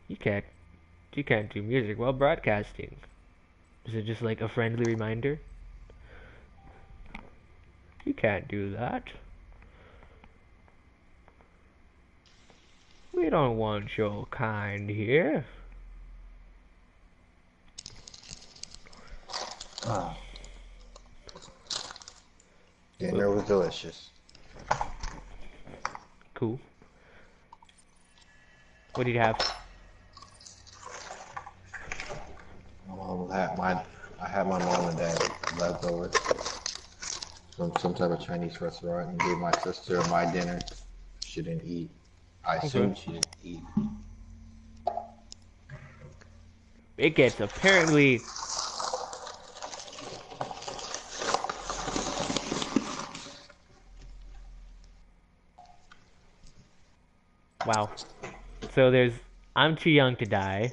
You can't you can't do music while broadcasting. Is it just like a friendly reminder? You can't do that. We don't want your kind here. Oh, Oop, dinner was delicious. cool. What did you have? I had my mom and dad leftovers from some type of Chinese restaurant and gave my sister my dinner. She didn't eat. I Okay. assumed she didn't eat. It gets apparently. Wow. So there's I'm Too Young to Die,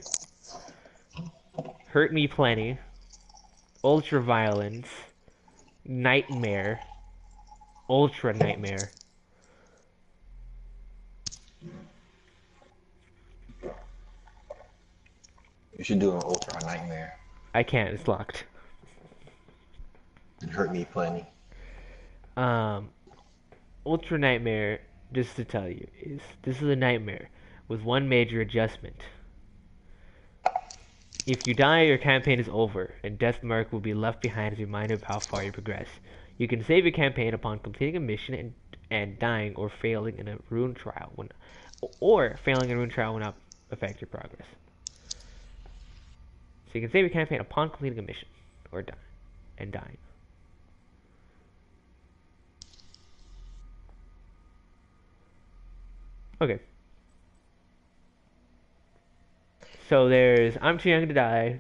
Hurt Me Plenty, Ultra Violence, Nightmare, Ultra Nightmare. You should do an ultra nightmare. I can't, it's locked. It hurt me plenty. Um, Ultra Nightmare, just to tell you, this is a nightmare with one major adjustment. If you die, your campaign is over, and Death Mark will be left behind as a reminder of how far you progress. You can save your campaign upon completing a mission and dying or failing in a rune trial will not affect your progress. So you can save your campaign upon completing a mission or dying. Okay. So there's I'm Too Young to Die,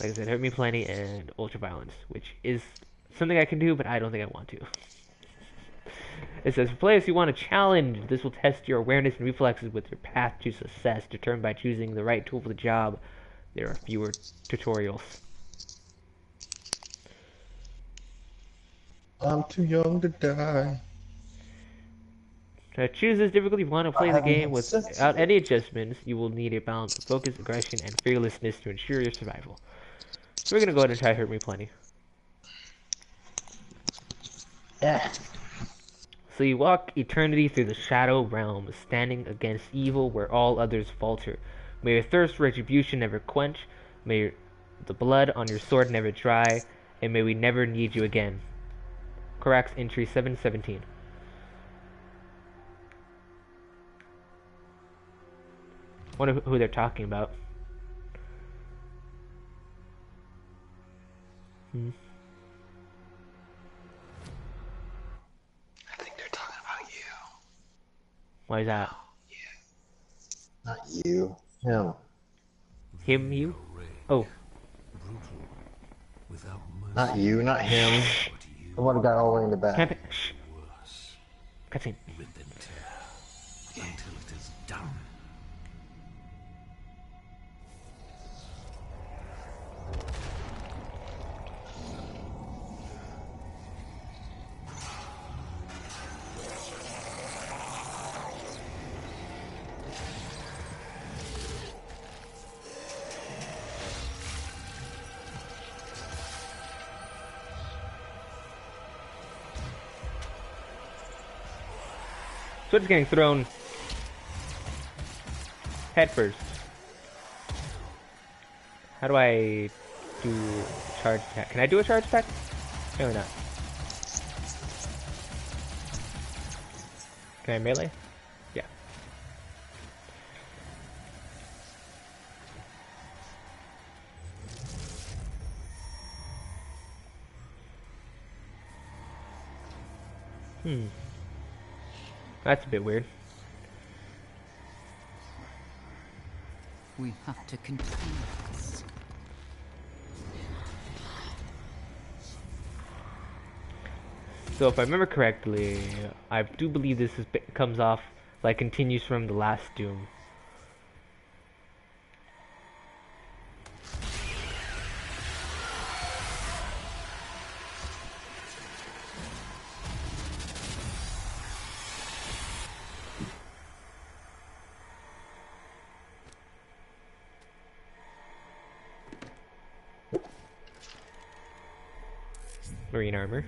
like I said, Hurt Me Plenty, and Ultra Violence, which is something I can do, but I don't think I want to. It says, for players who want a challenge, this will test your awareness and reflexes with your path to success, determined by choosing the right tool for the job. There are fewer tutorials. I'm too young to die. To choose this difficulty, if you want to play I the haven't game had sex without yet. any adjustments, you will need a balance of focus, aggression, and fearlessness to ensure your survival. So we're going to go ahead and try Hurt Me Plenty. Yeah. So you walk eternity through the shadow realm, standing against evil where all others falter. May your thirst for retribution never quench, may the blood on your sword never dry, and may we never need you again. Corax entry 717. Wonder who they're talking about. I think they're talking about you. Why is that? Not you. Him. Him, you? Oh. Not you, not him. The one who got all the way in the back. Campaign. Shh. Cutscene. Until it is done. So it's getting thrown head first. How do I do charge attack? Can I do a charge attack? Apparently not. Can I melee? Yeah. That's a bit weird. We have to contain this. So if I remember correctly, I do believe this comes off, like, continues from the last Doom. Marine armor.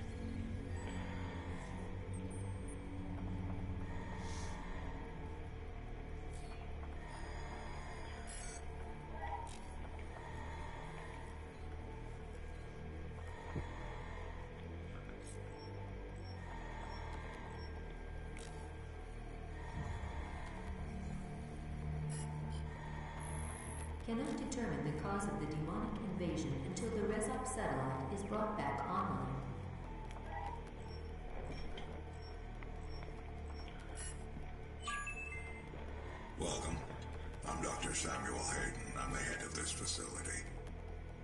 Cannot determine the cause of the demonic invasion until the Resop satellite is brought back online. Welcome. I'm Dr. Samuel Hayden. I'm the head of this facility.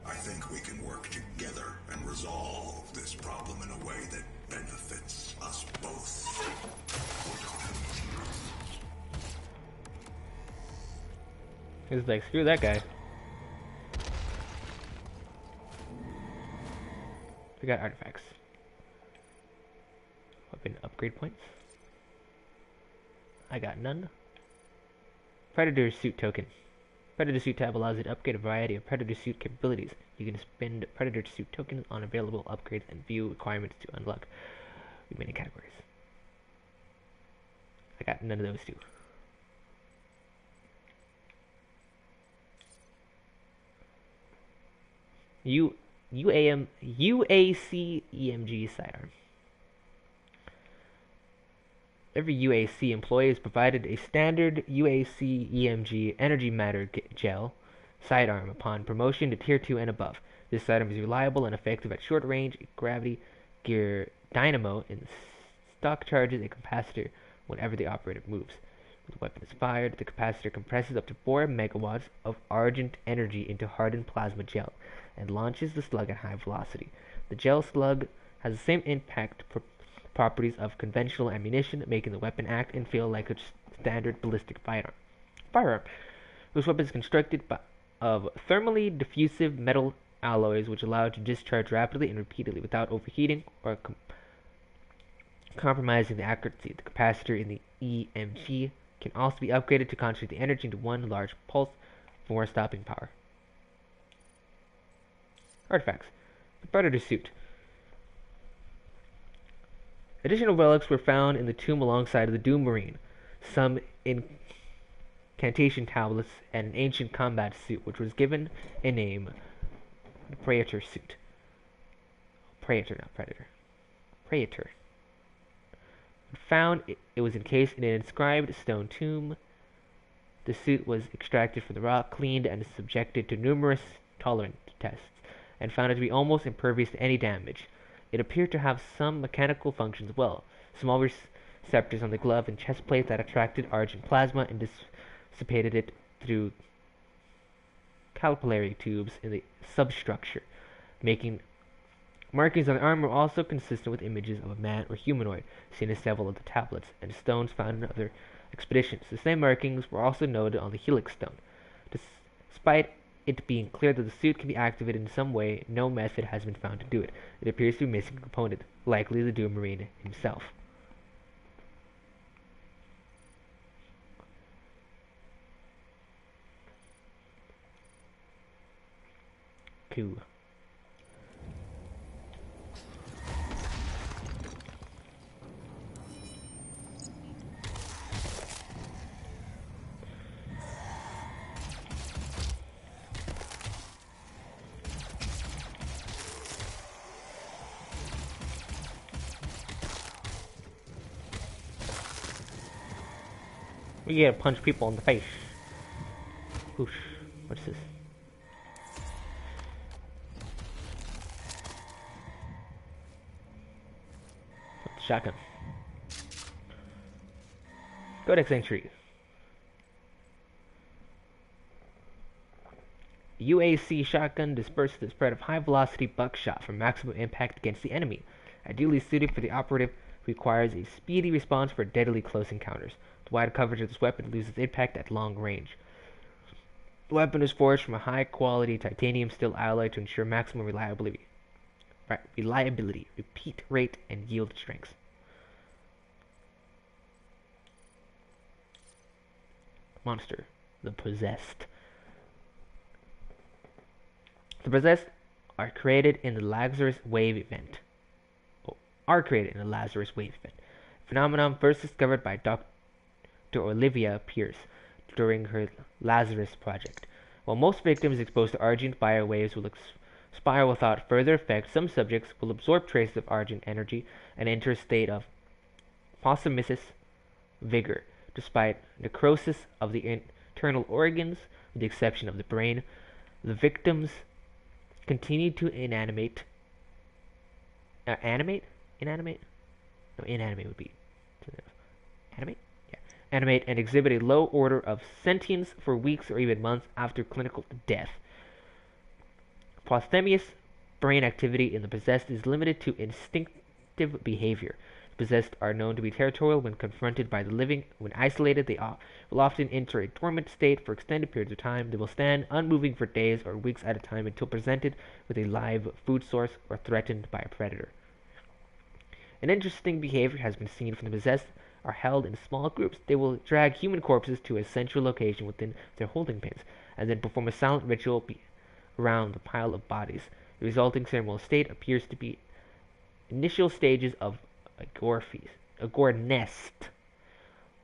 I think we can work together and resolve this problem in a way that benefits us both. He's like, screw that guy. We got artifacts. Weapon upgrade points. I got none. Predator suit token. Predator suit tab allows you to upgrade a variety of Predator suit capabilities. You can spend Predator suit tokens on available upgrades and view requirements to unlock remaining categories. I got none of those two. UAC EMG sidearm. Every UAC employee is provided a standard UAC EMG energy matter gel sidearm upon promotion to Tier 2 and above. This sidearm is reliable and effective at short range. Gravity gear dynamo and stock charges a capacitor whenever the operator moves. When the weapon is fired, the capacitor compresses up to 4 megawatts of argent energy into hardened plasma gel and launches the slug at high velocity. The gel slug has the same impact properties of conventional ammunition, making the weapon act and feel like a standard ballistic firearm. This weapon is constructed of thermally diffusive metal alloys which allow it to discharge rapidly and repeatedly without overheating or compromising the accuracy. The capacitor in the EMG can also be upgraded to concentrate the energy into one large pulse for more stopping power. Artifacts. The Predator suit. Additional relics were found in the tomb alongside the Doom Marine, some incantation tablets, and an ancient combat suit, which was given a name, the Praetor suit. Praetor, not Predator. Praetor. Found it was encased in an inscribed stone tomb. The suit was extracted from the rock, cleaned, and subjected to numerous tolerance tests, and found it to be almost impervious to any damage. It appeared to have some mechanical functions as well. Small receptors on the glove and chest plate that attracted argent plasma and dissipated it through capillary tubes in the substructure, making markings on the armor also consistent with images of a man or humanoid seen in several of the tablets and stones found in other expeditions. The same markings were also noted on the helix stone. Despite it being clear that the suit can be activated in some way, no method has been found to do it. It appears to be missing a component, likely the Doom Marine himself. Cool. We gotta punch people in the face. Whoosh. What's this? Shotgun. Codex entry. UAC shotgun disperses the spread of high-velocity buckshot for maximum impact against the enemy. Ideally suited for the operative who requires a speedy response for deadly close encounters. The wide coverage of this weapon loses impact at long range. The weapon is forged from a high-quality titanium steel alloy to ensure maximum reliability, repeat rate, and yield strength. Monster. The Possessed. The Possessed are created in the Lazarus Wave event. are created in a Lazarus wave event, a phenomenon first discovered by Dr. Olivia Pierce during her Lazarus project. While most victims exposed to Argent biowaves will expire without further effect, some subjects will absorb traces of Argent energy and enter a state of posthumous vigor, despite necrosis of the internal organs, with the exception of the brain. The victims continued to inanimate? No, inanimate would be animate? Yeah. Animate and exhibit a low order of sentience for weeks or even months after clinical death. Posthumous brain activity in the possessed is limited to instinctive behavior. The possessed are known to be territorial when confronted by the living. When isolated, they will often enter a dormant state for extended periods of time. They will stand unmoving for days or weeks at a time until presented with a live food source or threatened by a predator. An interesting behavior has been seen from the possessed are held in small groups. They will drag human corpses to a central location within their holding pens, and then perform a silent ritual around the pile of bodies. The resulting ceremonial state appears to be initial stages of agor nest.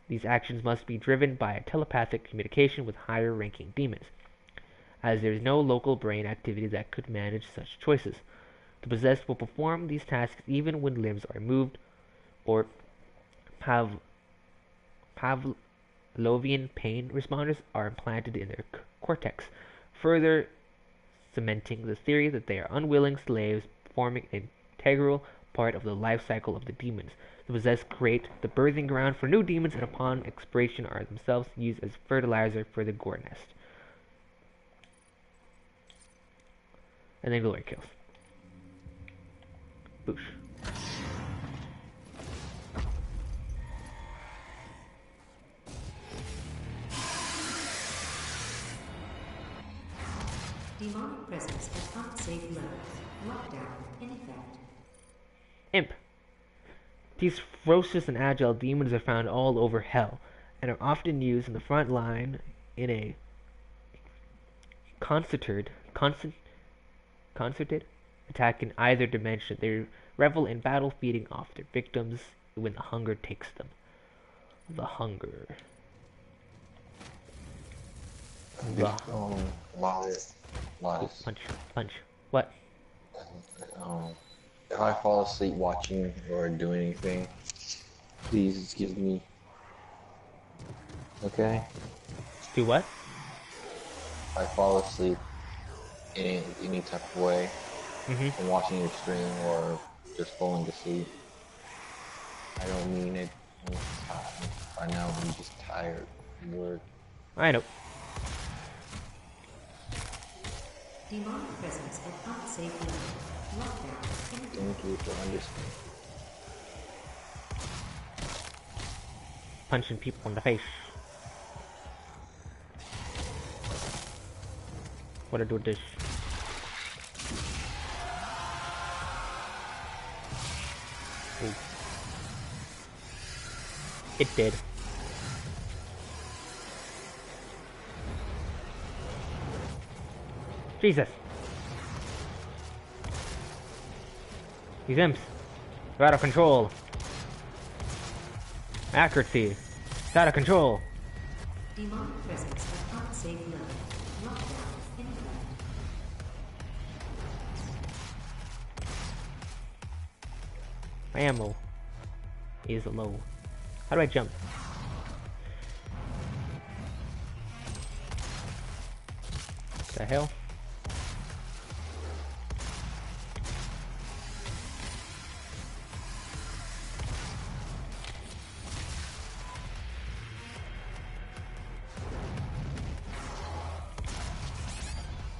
These actions must be driven by a telepathic communication with higher-ranking demons, as there is no local brain activity that could manage such choices. The possessed will perform these tasks even when limbs are moved, or Pavlovian pain responders are implanted in their cortex, further cementing the theory that they are unwilling slaves forming an integral part of the life cycle of the demons. The possessed create the birthing ground for new demons, and upon expiration are themselves used as fertilizer for the gore nest. And then Glory kills. Boosh. Demonic presence at unsafe levels. Lockdown in effect. Imp. These ferocious and agile demons are found all over Hell, and are often used in the front line in a concerted attack in either dimension. They revel in battle, feeding off their victims when the hunger takes them. The hunger. Punch. What? If I fall asleep watching or doing anything, please excuse me. Okay? Do what? If I fall asleep in any type of way, from watching your stream or just falling asleep, I don't mean it. Right now I'm just tired from work. I know. Demonic presence at unsafe level. Lockdown in effect. Thank you for understanding. Punching people in the face. What do I do with this? Ooh. It did. Jesus. These imps. They're out of control. Accuracy. It's out of control. Demonic presence at unsafe level. Lockdown in effect. My ammo is low. How do I jump? The hell?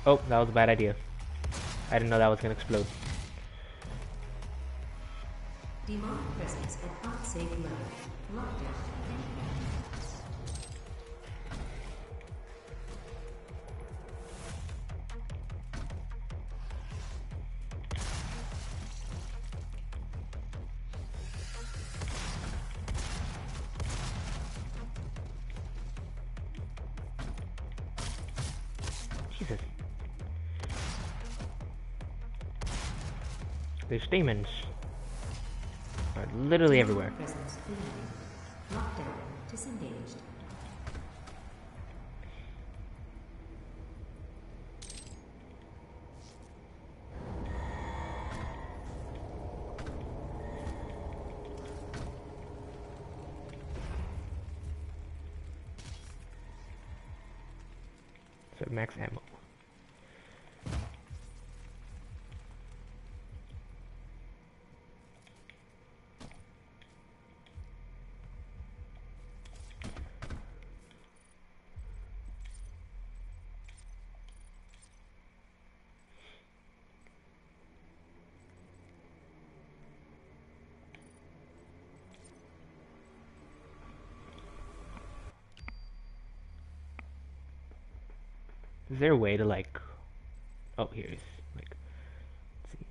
Oh, that was a bad idea. I didn't know that was gonna explode. Demonic presence at unsafe level. Lockdown in effect. Jesus. There's demons. are literally everywhere. Presence eliminated. Lockdown disengaged. So max ammo. Is there a way to like? Oh, here's like. Let's see.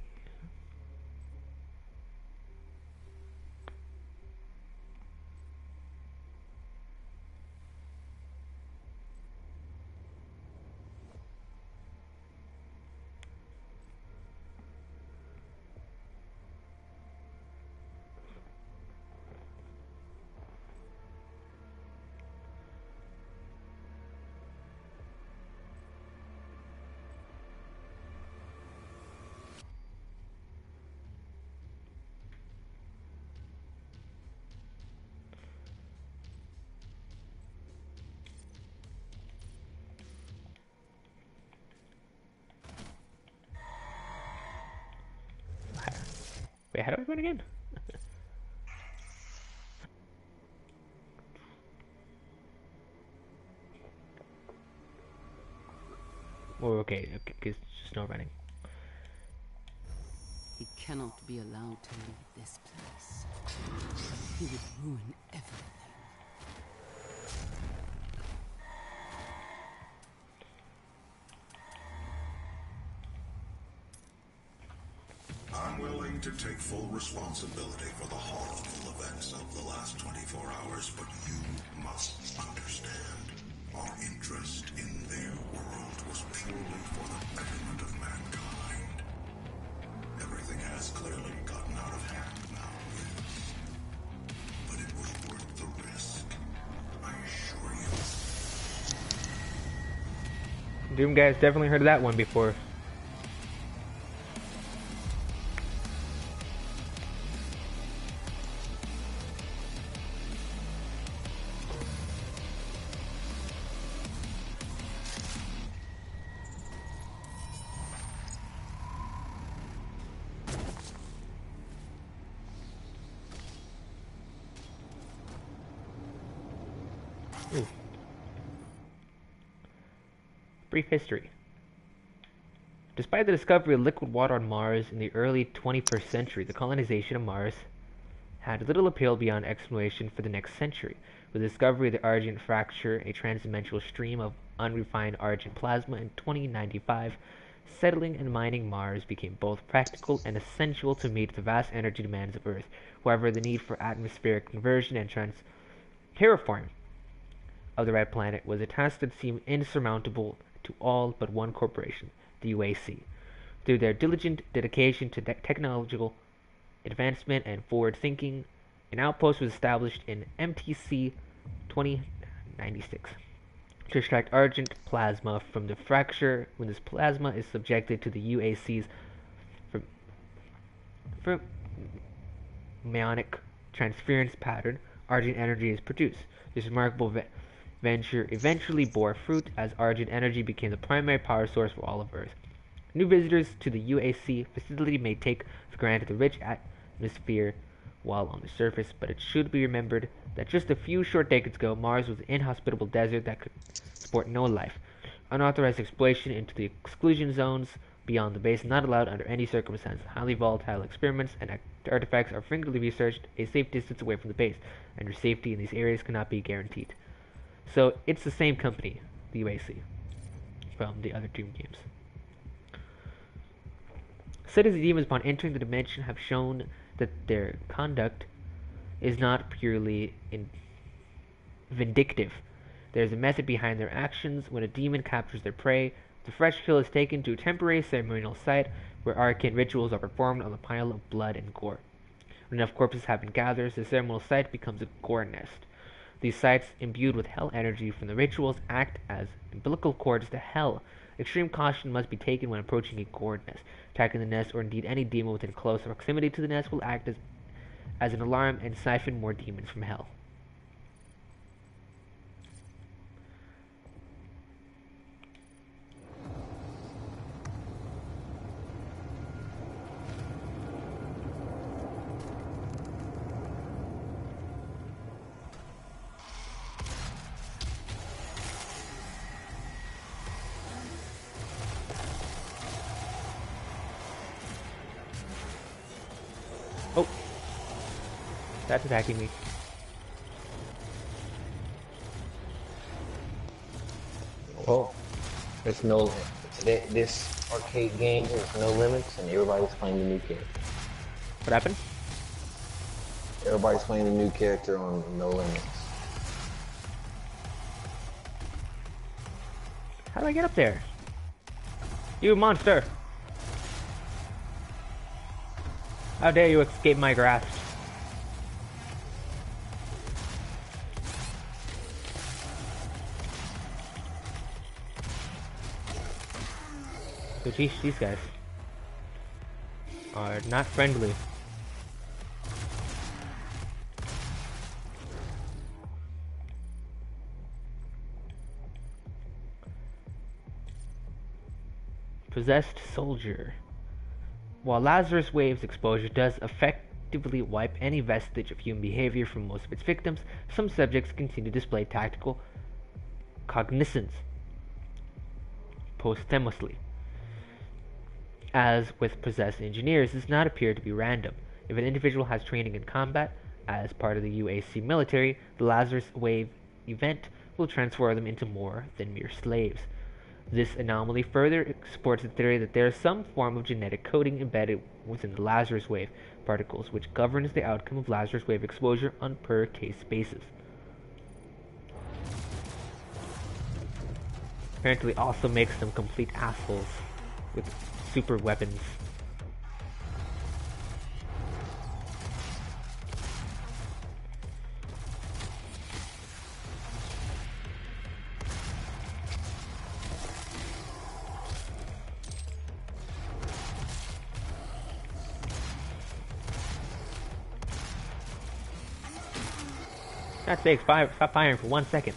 Wait, how do I run again? Oh, okay, it's just no running. He cannot be allowed to leave this place. He would ruin everything. I'm willing to take full responsibility for the horrible events of the last 24 hours, but you must understand. Our interest in their world was purely for the betterment of mankind. Everything has clearly gotten out of hand now, yes. But it was worth the risk, I assure you. Doom guys definitely heard of that one before. Ooh. Brief history. Despite the discovery of liquid water on Mars in the early 21st century, the colonization of Mars had little appeal beyond exploration for the next century. With the discovery of the Argent fracture, a transdimensional stream of unrefined Argent plasma in 2095, settling and mining Mars became both practical and essential to meet the vast energy demands of Earth. However, the need for atmospheric conversion and terraforming of the red planet was a task that seemed insurmountable to all but one corporation, the UAC. Through their diligent dedication to technological advancement and forward thinking, an outpost was established in MTC 2096 to extract Argent plasma from the fracture. When this plasma is subjected to the UAC's fermionic transference pattern, Argent energy is produced. This remarkable venture eventually bore fruit as Argent energy became the primary power source for all of Earth. New visitors to the UAC facility may take for granted the rich atmosphere while on the surface, but it should be remembered that just a few short decades ago, Mars was an inhospitable desert that could support no life. Unauthorized exploration into the exclusion zones beyond the base not allowed under any circumstance. Highly volatile experiments and artifacts are frequently researched a safe distance away from the base, and your safety in these areas cannot be guaranteed. So it's the same company, the UAC, from the other Doom games. Studies of demons upon entering the dimension have shown that their conduct is not purely vindictive. There is a method behind their actions. When a demon captures their prey, the fresh kill is taken to a temporary ceremonial site where arcane rituals are performed on the pile of blood and gore. When enough corpses have been gathered, the ceremonial site becomes a gore nest. These sites, imbued with hell energy from the rituals, act as umbilical cords to hell. Extreme caution must be taken when approaching a gourd nest. Attacking the nest, or indeed any demon within close proximity to the nest, will act as an alarm and siphon more demons from hell. Oh, that's attacking me. Oh, there's no today. This arcade game there's no limits, and everybody's playing the new character. What happened? Everybody's playing the new character on No Limits. How do I get up there? You monster! How dare you escape my grasp? So geez, these guys are not friendly. Possessed soldier. While Lazarus Wave's exposure does effectively wipe any vestige of human behavior from most of its victims, some subjects continue to display tactical cognizance posthumously. As with possessed engineers, this does not appear to be random. If an individual has training in combat as part of the UAC military, the Lazarus Wave event will transform them into more than mere slaves. This anomaly further supports the theory that there is some form of genetic coding embedded within the Lazarus Wave particles, which governs the outcome of Lazarus Wave exposure on per-case basis. Apparently also makes them complete assholes with super weapons. God's sake, stop firing for 1 second.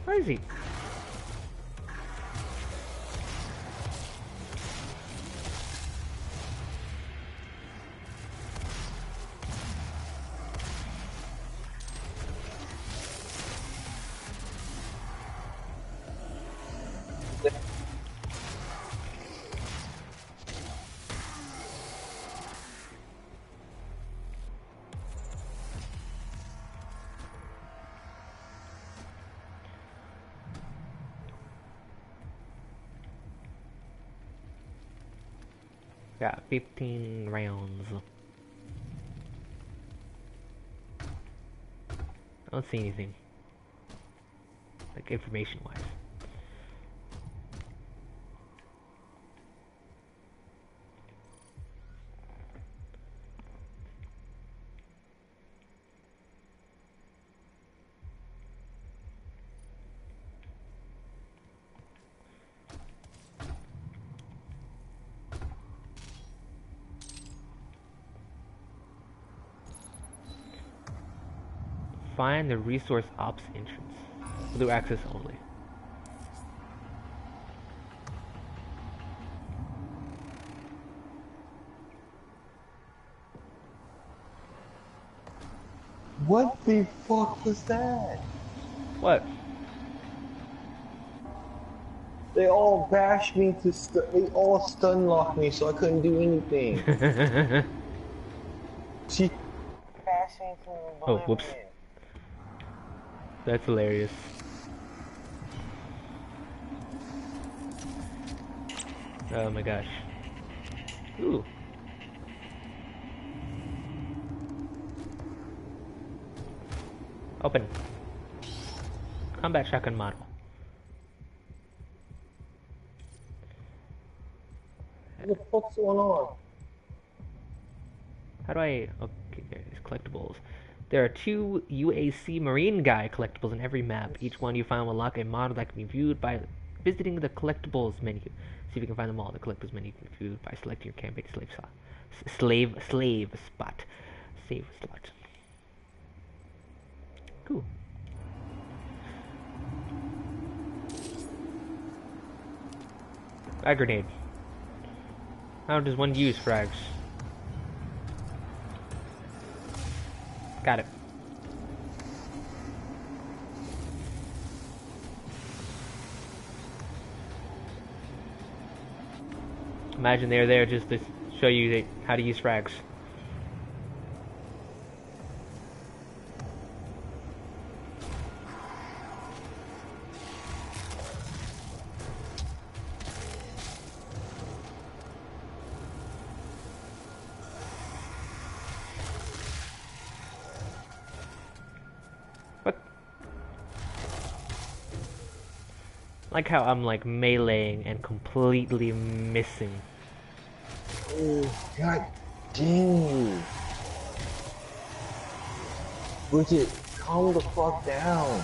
Where is he? Got 15 rounds. I don't see anything. Like information wise. Find the resource ops entrance. Blue access only. What the fuck was that? What? They all bashed me to they all stun locked me so I couldn't do anything. She bashed me to Oh, whoops. That's hilarious. Oh my gosh. Ooh. Open. Combat shotgun model. What the fuck's going on? How do I... Okay, there's collectibles. There are 2 UAC Marine Guy collectibles in every map. Each one you find will unlock a model that can be viewed by visiting the collectibles menu. See if you can find them all. The collectibles menu can be viewed by selecting your campaign slave spot. Slave spot. Save slot. Cool. Frag grenade. How does one use frags? Got it. Imagine they're there just to show you how to use frags. What? Like how I'm like meleeing and completely missing. Oh, god dang you. Bridget, calm the fuck down.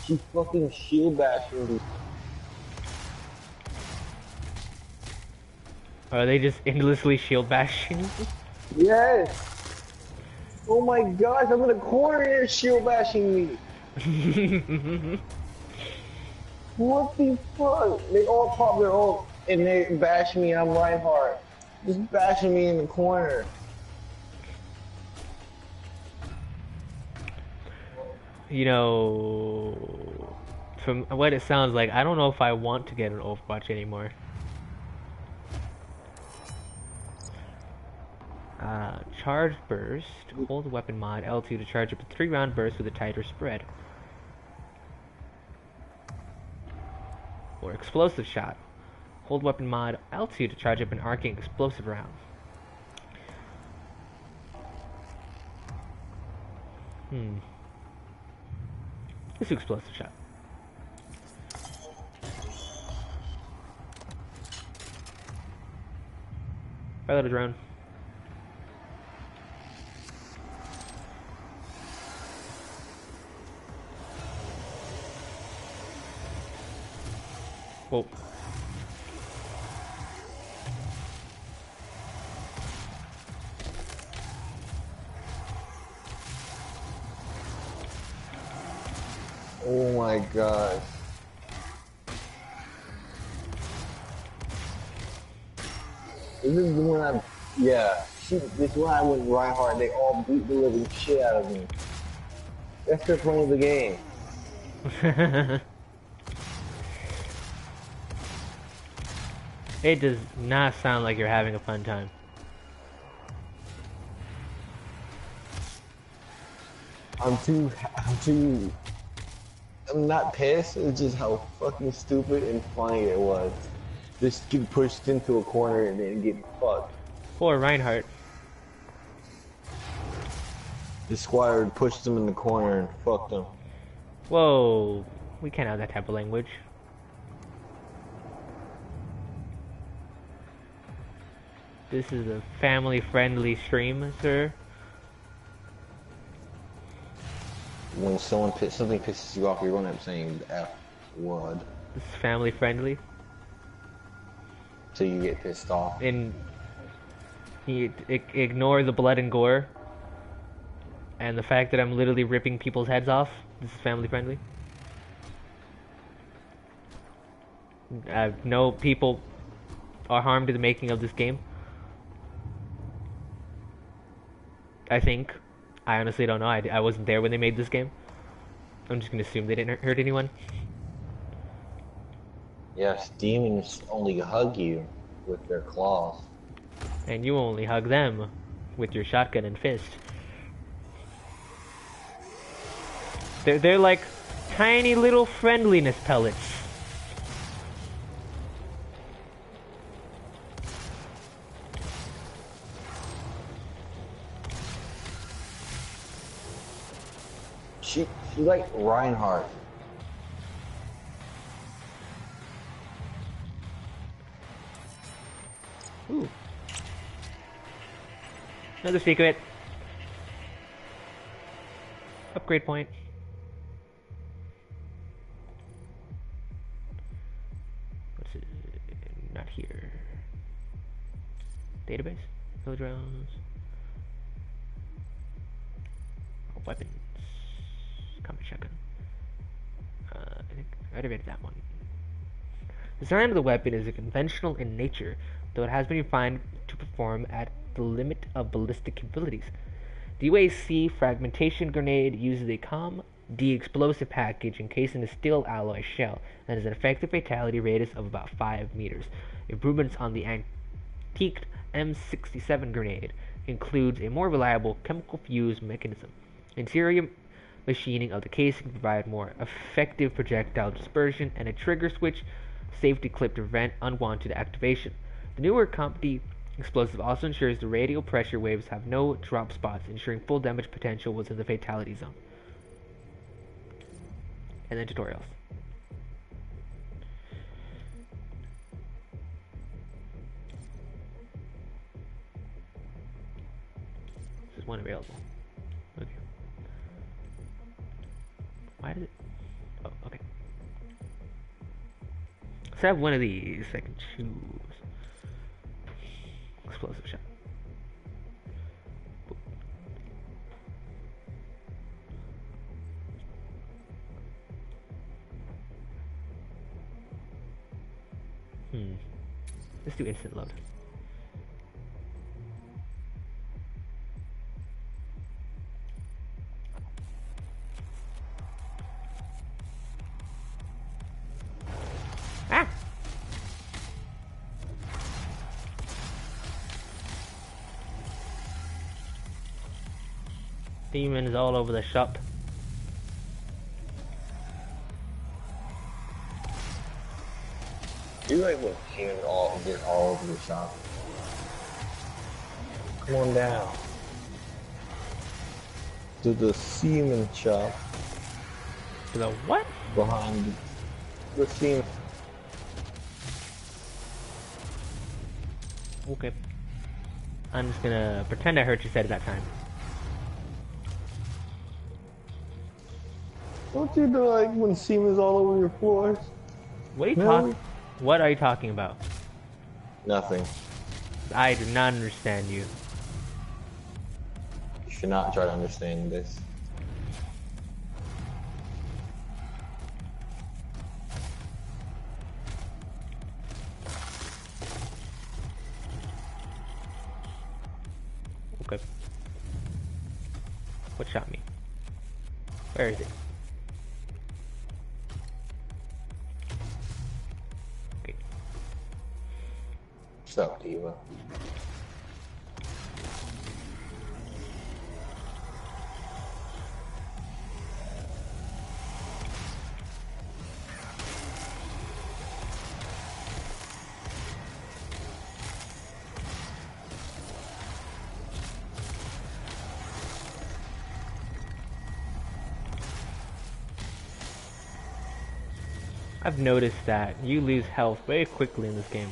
She fucking shield bashing me. Are they just endlessly shield bashing? Yes! Oh my gosh, I'm in a corner and they're shield bashing me. What the fuck? They all pop their ult and they bash me. I'm Reinhardt. Just bashing me in the corner. You know, from what it sounds like, I don't know if I want to get an Overwatch anymore. Charge burst. Hold weapon mod L2 to charge up a 3-round burst with a tighter spread. Or explosive shot. Hold weapon mod L2 to charge up an arcing explosive round. Let's do explosive shot. Fire the drone. Whoa. Oh my gosh. This is the one I, yeah. This one I went Reinhardt. They all beat the living shit out of me. That's their point of the game. It does not sound like you're having a fun time. I'm not pissed, it's just how fucking stupid and funny it was. Just get pushed into a corner and then get fucked. Poor Reinhardt. The squire pushed him in the corner and fucked him. Whoa. We can't have that type of language. This is a family-friendly stream, sir. When something pisses you off, you're gonna end up saying the F word. This is family-friendly. So you get pissed off. And you ignore the blood and gore. And the fact that I'm literally ripping people's heads off. This is family-friendly. No people are harmed in the making of this game. I think. I honestly don't know. I wasn't there when they made this game. I'm just gonna assume they didn't hurt anyone. Yes, demons only hug you with their claws. And you only hug them with your shotgun and fist. They're like tiny little friendliness pellets. She's like Reinhardt. Ooh. Another secret. Upgrade point. What's it? Not here. Database. Village rounds. Weapons. Combat shotgun. I think I already read that one. The design of the weapon is conventional in nature, though it has been refined to perform at the limit of ballistic capabilities. The UAC fragmentation grenade uses a COM-D explosive package encased in a steel alloy shell and has an effective fatality radius of about 5 meters. Improvements on the antiqued M67 grenade includes a more reliable chemical fuse mechanism. Interior machining of the casing provide more effective projectile dispersion and a trigger switch safety clip to prevent unwanted activation. The newer COMP-D explosive also ensures the radial pressure waves have no drop spots, ensuring full damage potential within the fatality zone. And then tutorials. This is one available. Okay. Why did it? Oh, okay. So I have one of these I can choose. Explosive shot. Let's do instant load. Ah! Demons all over the shop. You like when humans all get all over the shop. Come on down to the semen shop To the what? behind the semen. Okay. I'm just gonna pretend I heard you said it that time. Don't you like when semen's all over your floors? What are you No. talking? What are you talking about? Nothing. I do not understand you. You should not try to understand this. Okay. What shot me? Where is it? Okay. What's up, Diva? I've noticed that you lose health very quickly in this game.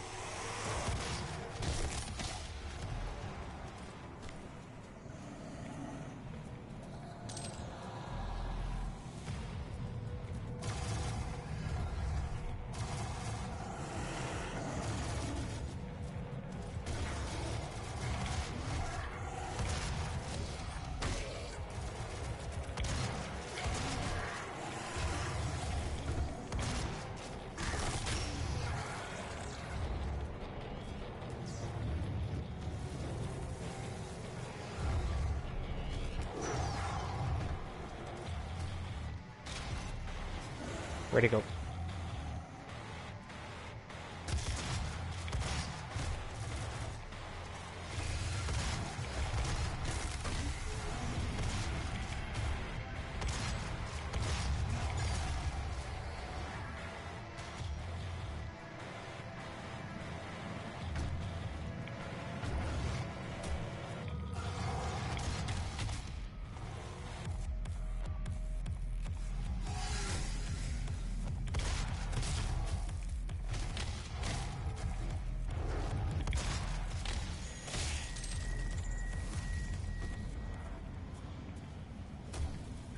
Where'd it go?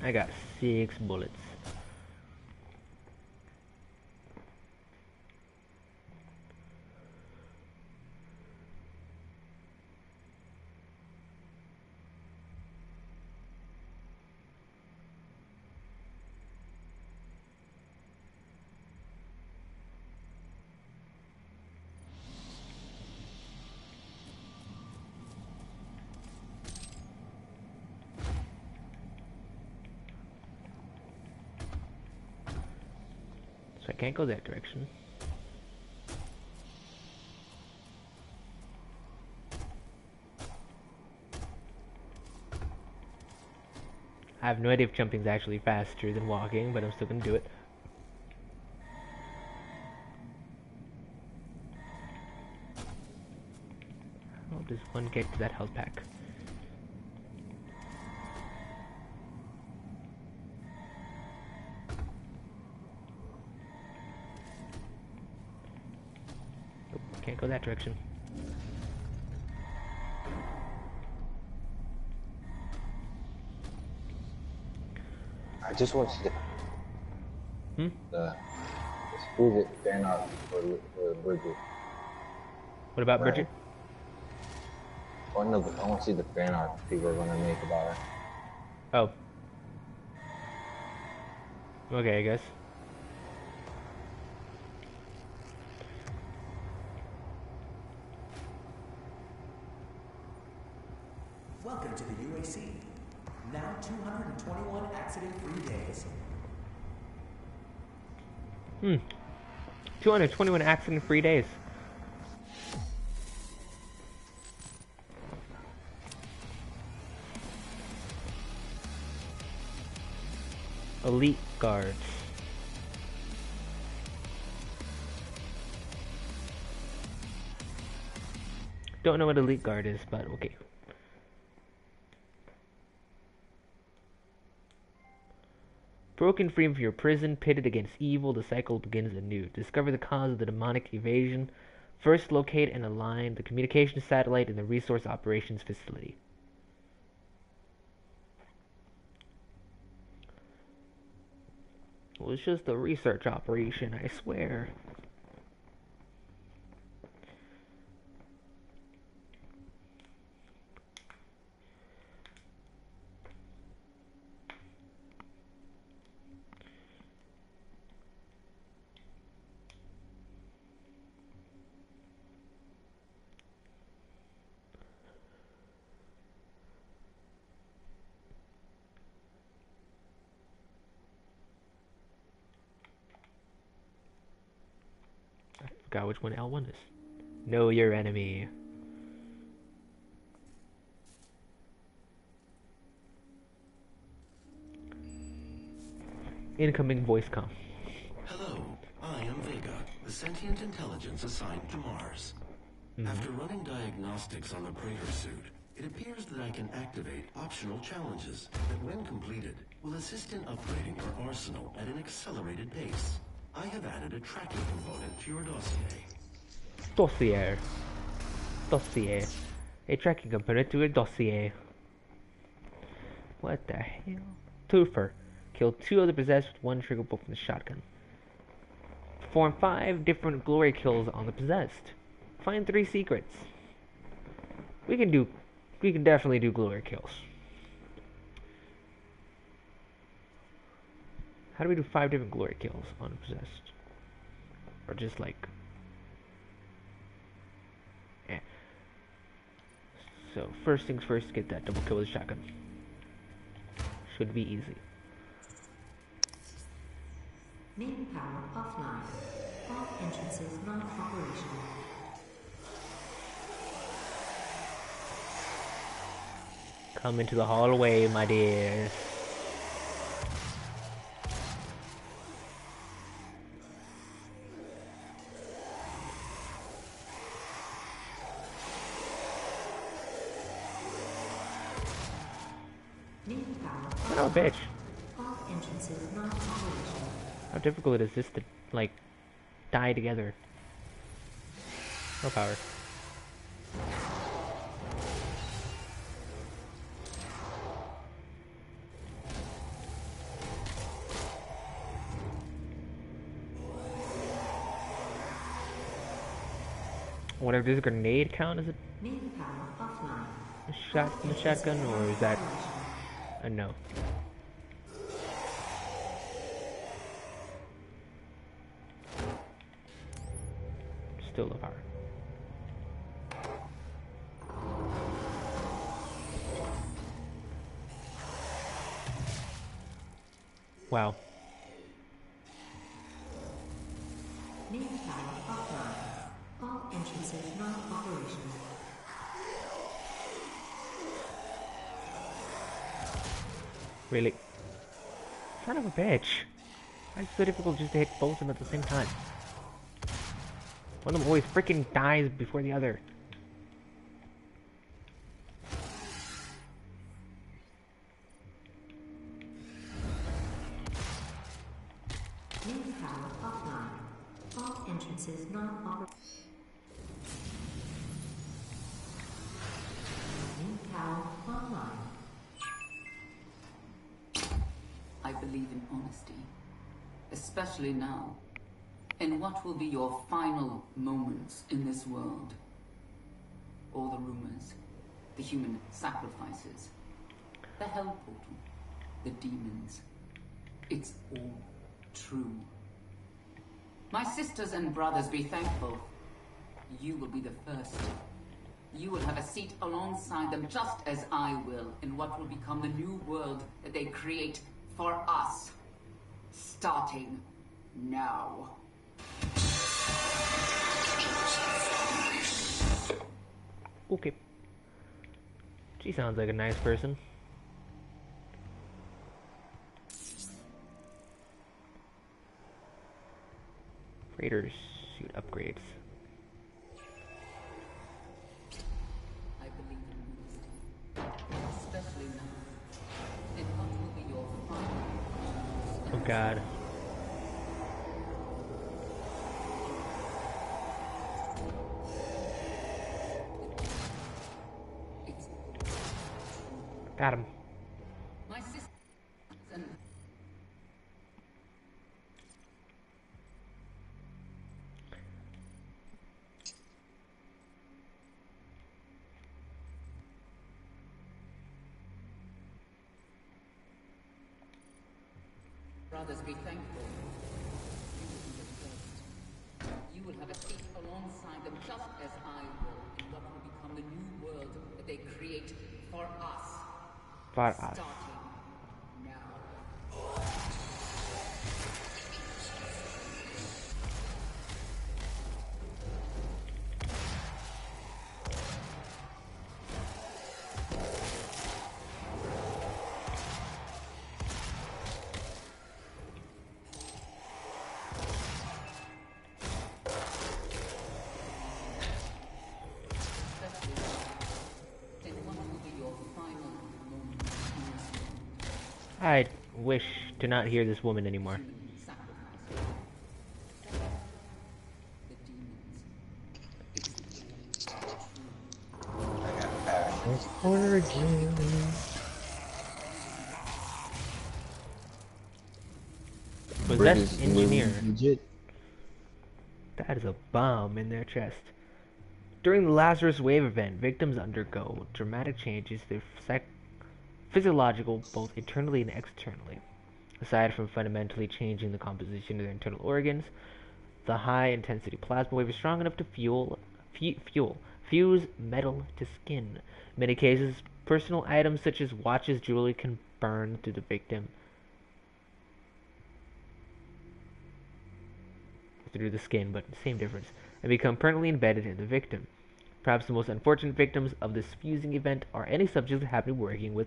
I got 6 bullets. So I can't go that direction. I have no idea if jumping is actually faster than walking, but I'm still gonna do it. How does one get to that health pack? Nope, can't go that direction. I just want to see the exclusive fan art for Bridget. What about Right. Bridget? Oh no, but I want to see the fan art people are gonna make about her. Oh. Okay, I guess. Welcome to the UAC. Now 221 accident-free days. 221 accident-free days. Elite guards. Don't know what elite guard is, but okay. Broken free from your prison, pitted against evil, the cycle begins anew. Discover the cause of the demonic evasion. First, locate and align the communication satellite in the resource operations facility. Well, it's just a research operation, I swear. I forgot which one L1 is. Know your enemy. Incoming voice comm. Hello, I am Vega, the sentient intelligence assigned to Mars. After running diagnostics on the Praetor suit, it appears that I can activate optional challenges that, when completed, will assist in upgrading your arsenal at an accelerated pace. I have added a tracking component to your dossier. Dossier. A tracking component to a dossier. What the hell? Twofer. Kill 2 of the possessed with 1 trigger bolt from the shotgun. Perform 5 different glory kills on the possessed. Find 3 secrets. We can definitely do glory kills. How do we do 5 different glory kills on a possessed? Or just like... eh. So, first things first, get that double kill with the shotgun. Should be easy. Main power offline. All entrances not operational. Come into the hallway, my dears. Main power Oh, offline. bitch. All entrances not operational. How difficult is this to, like, die together? No power. Whatever, does a grenade count as Main power offline. a shotgun, or is that a no? Still low power. Wow. Main power offline. All entrances not operational. Really? Son of a bitch. Why is it so difficult just to hit both of them at the same time? One of them always freaking dies before the other. Main power offline. All entrances not operational. Main power online. I believe in honesty, especially now, in what will be your final moments in this world. All the rumors, the human sacrifices, the hell portal, the demons. It's all true. My sisters and brothers, be thankful. You will be the first. You will have a seat alongside them, just as I will, in what will become the new world that they create for us. Starting now. Okay. She sounds like a nice person. Raiders suit upgrades. I believe in honesty, especially now, in what will be your final. Oh god. Got him. My sisters and brothers, be thankful. You will be the first. You will have a seat alongside them, just as I will, in what will become the new world that they create for us. For us. Starting now. In what will be your final moment in this world. I wish to not hear this woman anymore. Sacrifice. The demons. I got passions for you. Was British that engineer? legit. That is a bomb in their chest. During the Lazarus Wave event, victims undergo dramatic changes to their physiological, both internally and externally. Aside from fundamentally changing the composition of their internal organs, the high-intensity plasma wave is strong enough to fuse metal to skin. In many cases, personal items such as watches, jewelry can burn through the victim through the skin, but same difference, and become permanently embedded in the victim. Perhaps the most unfortunate victims of this fusing event are any subjects who have been working with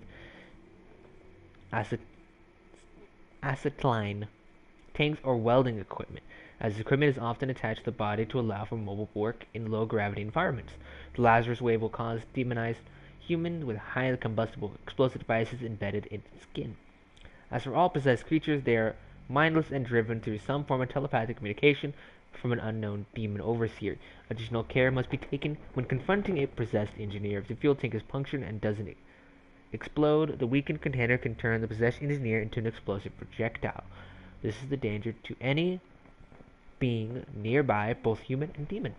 acetylene tanks or welding equipment, as this equipment is often attached to the body to allow for mobile work in low-gravity environments. The Lazarus wave will cause demonized humans with highly combustible explosive devices embedded in its skin. As for all possessed creatures, they are mindless and driven through some form of telepathic communication from an unknown demon overseer. Additional care must be taken when confronting a possessed engineer. If the fuel tank is punctured and doesn't explode, the weakened container can turn the possessed engineer into an explosive projectile. This is the danger to any being nearby, both human and demon.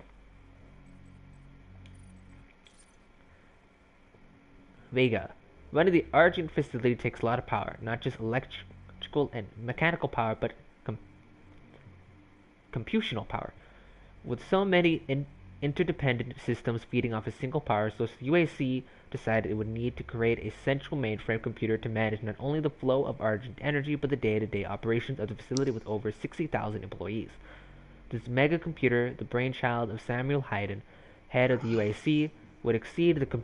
Vega. Running the Argent facility takes a lot of power, not just electrical and mechanical power, but computational power. With so many interdependent systems feeding off a single power source, the UAC decided it would need to create a central mainframe computer to manage not only the flow of Argent energy, but the day-to-day operations of the facility with over 60,000 employees. This mega computer, the brainchild of Samuel Hayden, head of the UAC, would exceed the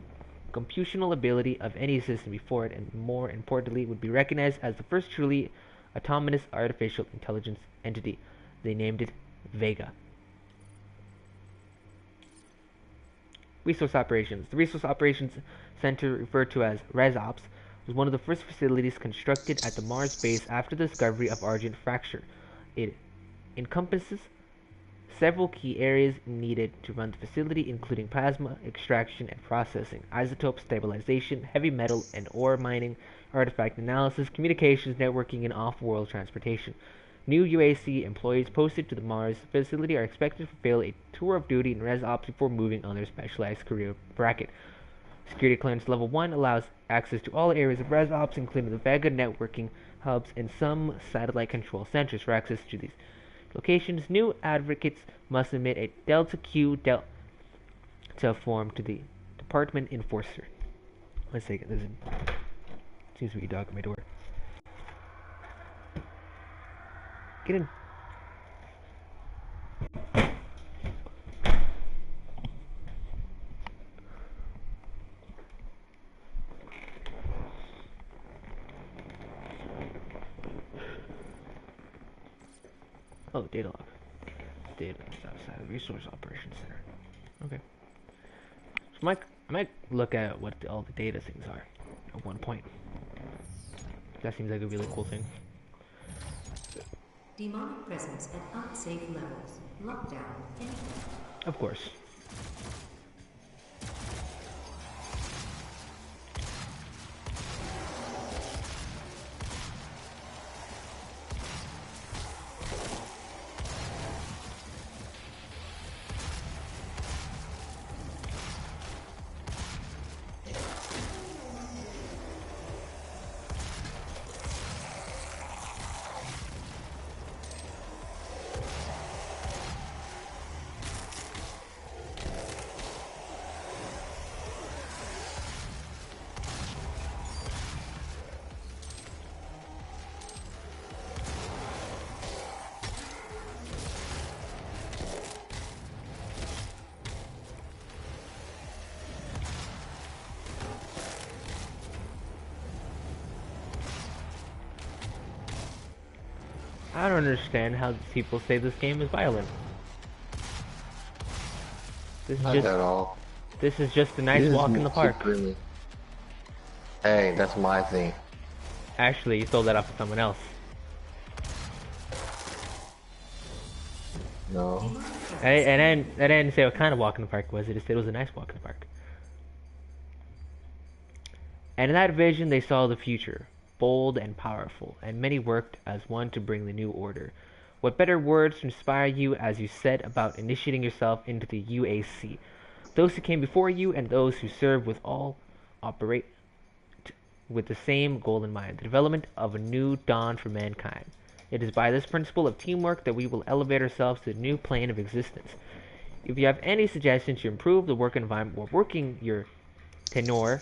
computational ability of any system before it, and more importantly, would be recognized as the first truly autonomous artificial intelligence entity. They named it Vega. Resource Operations. The Resource Operations Center, referred to as ResOps, was one of the first facilities constructed at the Mars base after the discovery of Argent fracture. It encompasses several key areas needed to run the facility, including plasma extraction and processing, isotope stabilization, heavy metal and ore mining, artifact analysis, communications, networking, and off-world transportation. New UAC employees posted to the Mars facility are expected to fulfill a tour of duty in Res Ops before moving on their specialized career bracket. Security Clearance Level 1 allows access to all areas of Res Ops, including the Vega networking hubs and some satellite control centers. For access to these locations, new advocates must submit a Delta Q Delta form to the Department Enforcer. One second, there's seems to be a dog at my door. Get in. Oh, data log. Data outside the Resource Operations Center. Okay. So I might look at what all the data things are at one point. That seems like a really cool thing. Demonic presence at unsafe levels. Lockdown. Of course. I don't understand how people say this game is violent. This is Not just at all. this is just a nice walk in the park. Really. Hey, that's my thing. Actually, you stole that off of someone else. No. I didn't say what kind of walk in the park it was. It just said it was a nice walk in the park. And in that vision, they saw the future, bold and powerful, and many worked as one to bring the new order. What better words to inspire you as you set about initiating yourself into the UAC? Those who came before you and those who serve with all operate with the same goal in mind, the development of a new dawn for mankind. It is by this principle of teamwork that we will elevate ourselves to a new plane of existence. If you have any suggestions to improve the work environment or working your tenure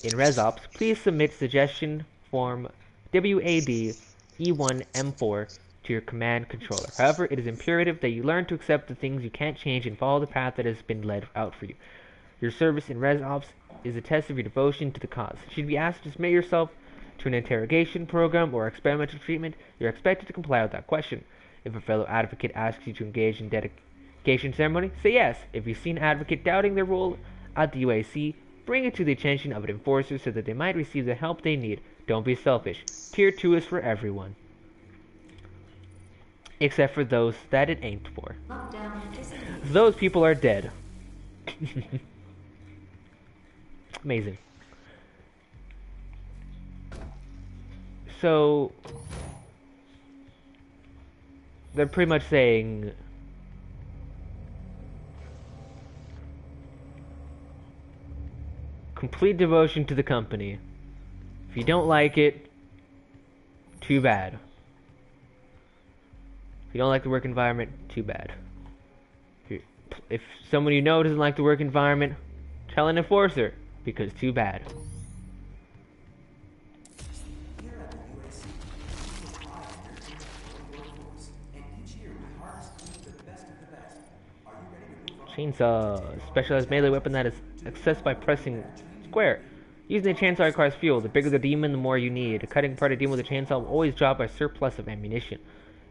in ResOps, please submit suggestion form WAD E1M4 to your command controller. However, it is imperative that you learn to accept the things you can't change and follow the path that has been laid out for you. Your service in ResOps is a test of your devotion to the cause. Should you be asked to submit yourself to an interrogation program or experimental treatment, you're expected to comply with that question. If a fellow advocate asks you to engage in dedication ceremony, say yes. If you see an advocate doubting their role at the UAC, bring it to the attention of an enforcer so that they might receive the help they need. Don't be selfish. Tier 2 is for everyone. Except for those that it ain't for. Those people are dead. Amazing. So they're pretty much saying complete devotion to the company. If you don't like it, too bad. If you don't like the work environment, too bad. If someone you know doesn't like the work environment, tell an enforcer, because too bad. Here at the UAC, we take pride in nurturing a growing workforce, and each year we harvest only the best of the best. Are you ready to move on? Chainsaw, specialized melee weapon that is accessed by pressing square. Using the chainsaw requires fuel. The bigger the demon, the more you need. Cutting apart a demon with a chainsaw will always drop a surplus of ammunition.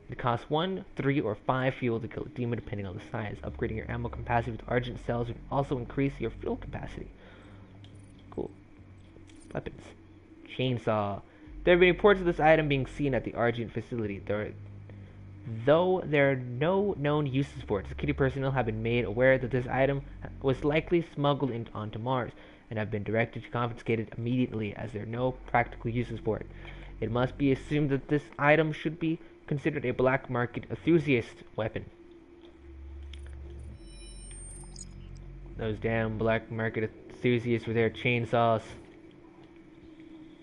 It costs 1, 3, or 5 fuel to kill a demon depending on the size. Upgrading your ammo capacity with Argent cells will also increase your fuel capacity. Cool. Weapons. Chainsaw. There have been reports of this item being seen at the Argent facility. Though there are no known uses for it, security personnel have been made aware that this item was likely smuggled onto Mars, and have been directed to confiscate it immediately, as there are no practical uses for it. It must be assumed that this item should be considered a black market enthusiast weapon. Those damn black market enthusiasts with their chainsaws.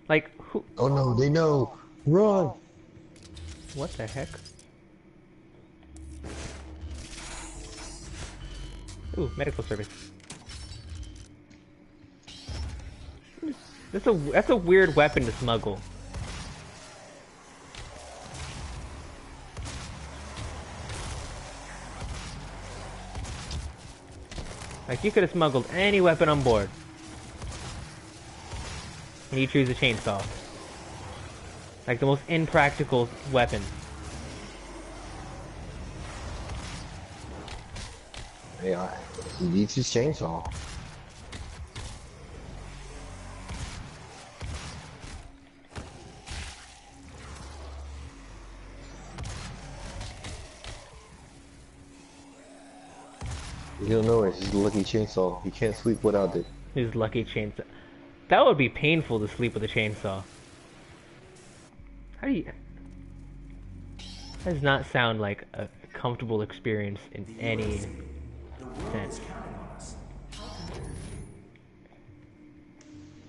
Like, who? Oh no, they know! Run! What the heck? Ooh, medical service. That's a weird weapon to smuggle. Like, you could have smuggled any weapon on board. And you choose a chainsaw. Like the most impractical weapon. Yeah, he needs his chainsaw. You don't know it's his lucky chainsaw. He can't sleep without it. His lucky chainsaw. That would be painful to sleep with a chainsaw. How do you... That does not sound like a comfortable experience in any sense.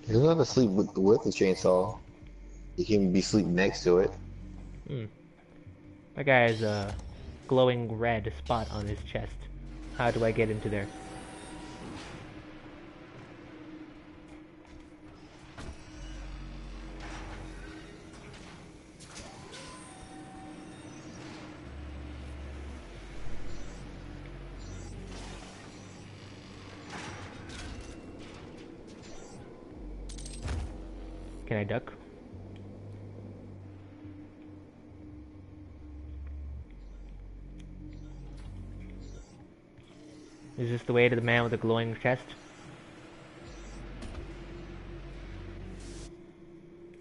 He doesn't have to sleep with the chainsaw. He can be sleep next to it. That guy has a glowing red spot on his chest. How do I get into there? Can I duck? Is this the way to the man with the glowing chest?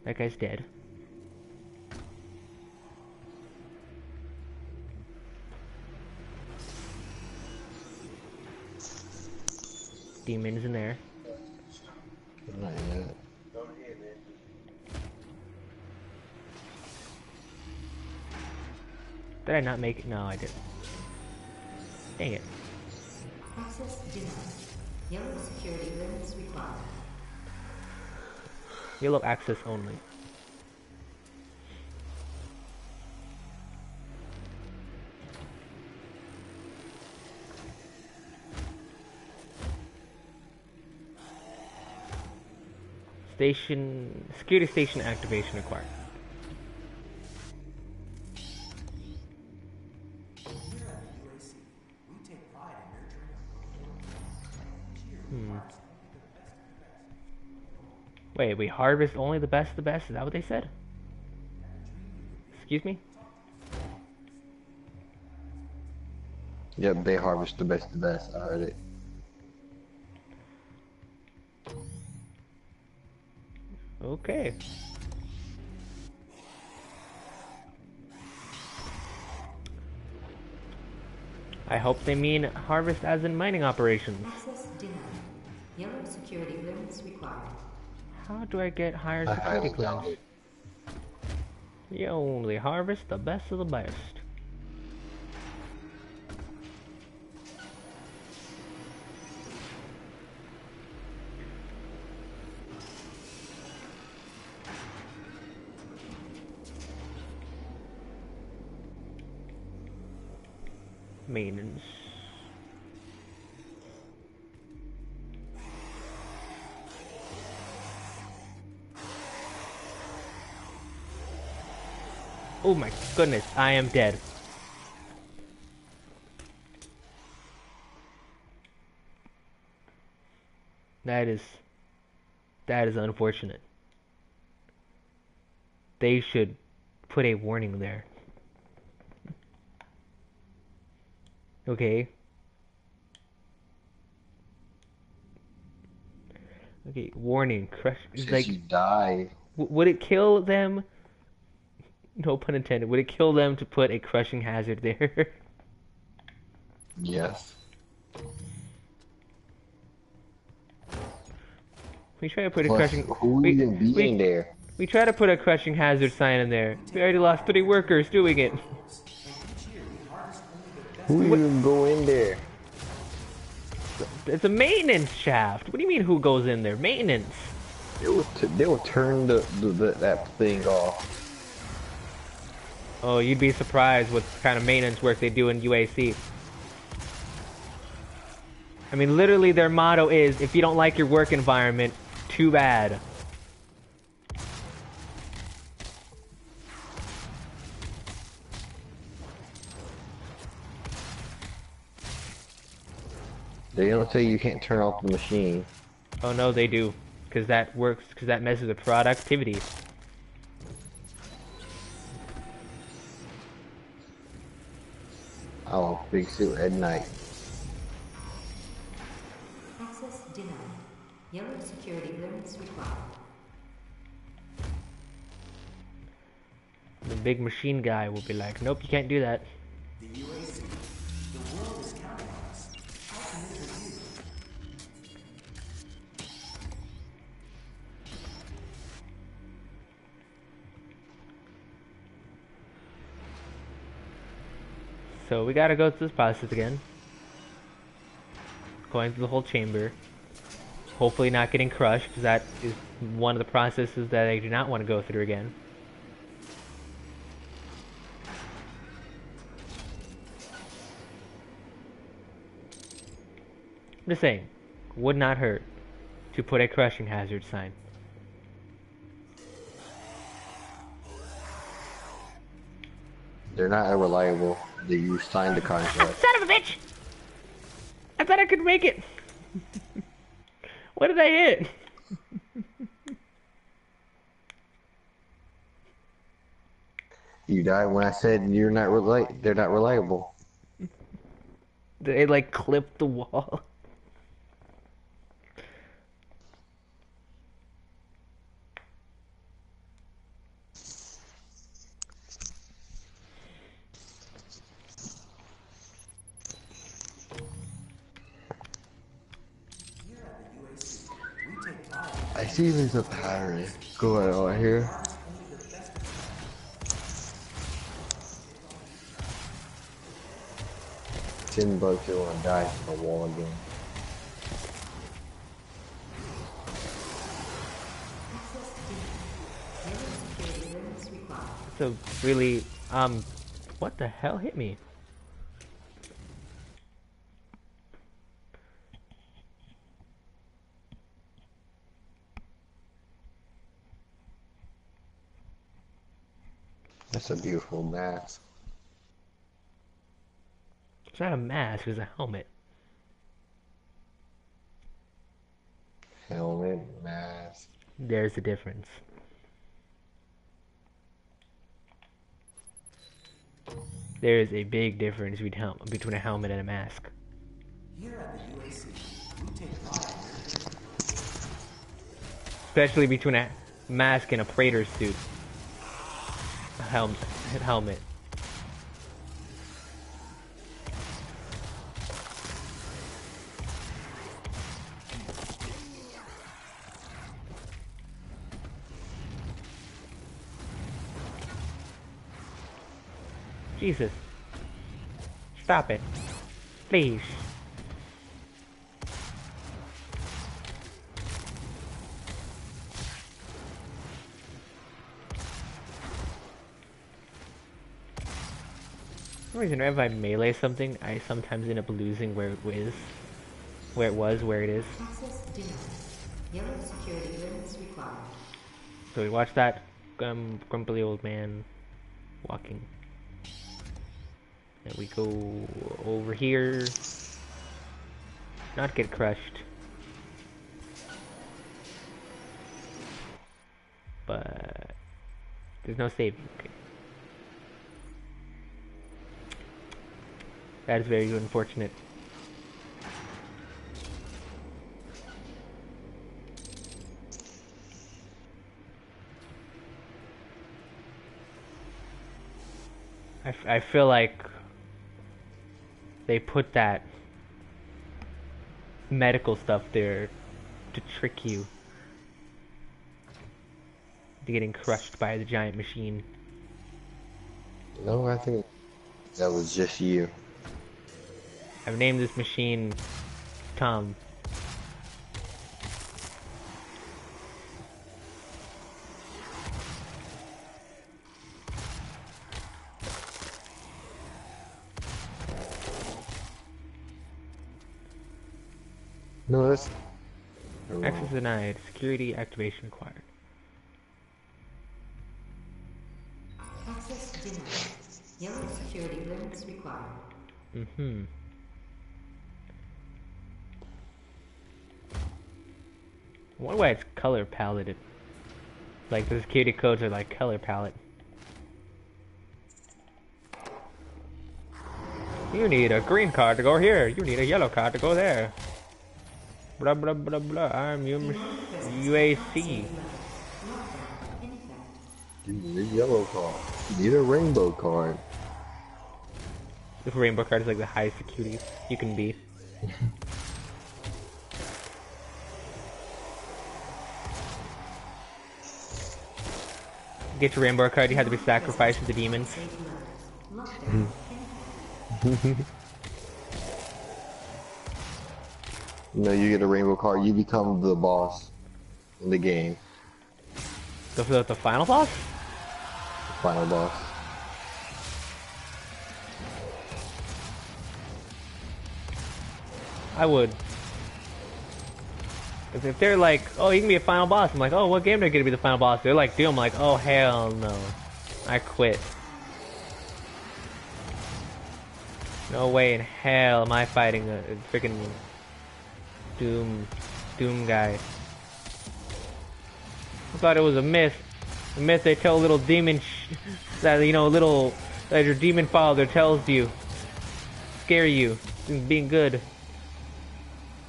That guy's dead. Demons in there. Not yet. Did I not make it? No, I didn't. Dang it. Access denied. Yellow security clearance required. Yellow access only. Security station activation required. Wait, we harvest only the best of the best? Is that what they said? Excuse me? Yep, they harvest the best of the best. I heard it. Okay. I hope they mean harvest as in mining operations. Access denied. Yellow security clearance required. How do I get higher security clearance? You only harvest the best of the best. Maintenance. Oh my goodness, I am dead. That is unfortunate. They should put a warning there. Okay. Okay, warning. Crush. Since Like, you die. would it kill them? No pun intended. Would it kill them to put a crushing hazard there? Yes. We try to put a Plus, crushing. who even be in there? We try to put a crushing hazard sign in there. We already lost 3 workers doing it. Who even go in there? It's a maintenance shaft. What do you mean who goes in there? Maintenance. They will turn that thing off. Oh, you'd be surprised what kind of maintenance work they do in UAC. I mean, literally their motto is, if you don't like your work environment, too bad. They don't tell you can't turn off the machine. Oh no, they do. Because that works, because that messes with productivity. I'll fix it at night. Access denied. Yellow security clearance required. The big machine guy will be like, nope, you can't do that. The UAC. The world is counting on us. How can it review? So we gotta go through this process again. Going through the whole chamber. Hopefully not getting crushed, because that is one of the processes that I do not want to go through again. I'm just saying, would not hurt to put a crushing hazard sign. They're not reliable. You signed the contract. Son of a bitch! I thought I could make it. What did I hit? You died when I said they're not reliable. They like clipped the wall. I see there's a pattern going on here. Tin bugs are gonna die from the wall again. So really, what the hell hit me? That's a beautiful mask. It's not a mask, it's a helmet. Helmet, mask. There's the difference. There is a big difference between a helmet and a mask. Here at the UAC, we take pride Especially between a mask and a Praetor suit. A helmet. Jesus. Stop it. Please. some reason, if I melee something, I sometimes end up losing where it is. Where it was, where it is. Access denied. Yellow security clearance required. So we watch that grumpy old man walking. And we go over here. Not get crushed. But there's no save. Okay. That is very unfortunate. I feel like they put that medical stuff there to trick you to getting crushed by the giant machine. No, I think that was just you. I've named this machine Tom. No, that's... Access denied. Security activation required. Access denied. Yellow security clearance required. Mm-hmm. I wonder why it's color paletted. Like the security codes are like color palette. You need a green card to go here. You need a yellow card to go there. Blah blah blah blah. I'm your UAC. You need a yellow card. You need a rainbow card. This rainbow card is like the highest security you can be. Get your rainbow card, you have to be sacrificed to the demons. No, you get a rainbow card, you become the boss in the game. The final boss? The final boss. I would. If they're like, oh, you can be a final boss, I'm like, oh, what game are you gonna be the final boss? They're like Doom, I'm like, oh, hell no. I quit. No way in hell am I fighting a freaking Doom guy. I thought it was a myth. A myth they tell little demon that, you know, that your demon father tells you. Scare you. Being good.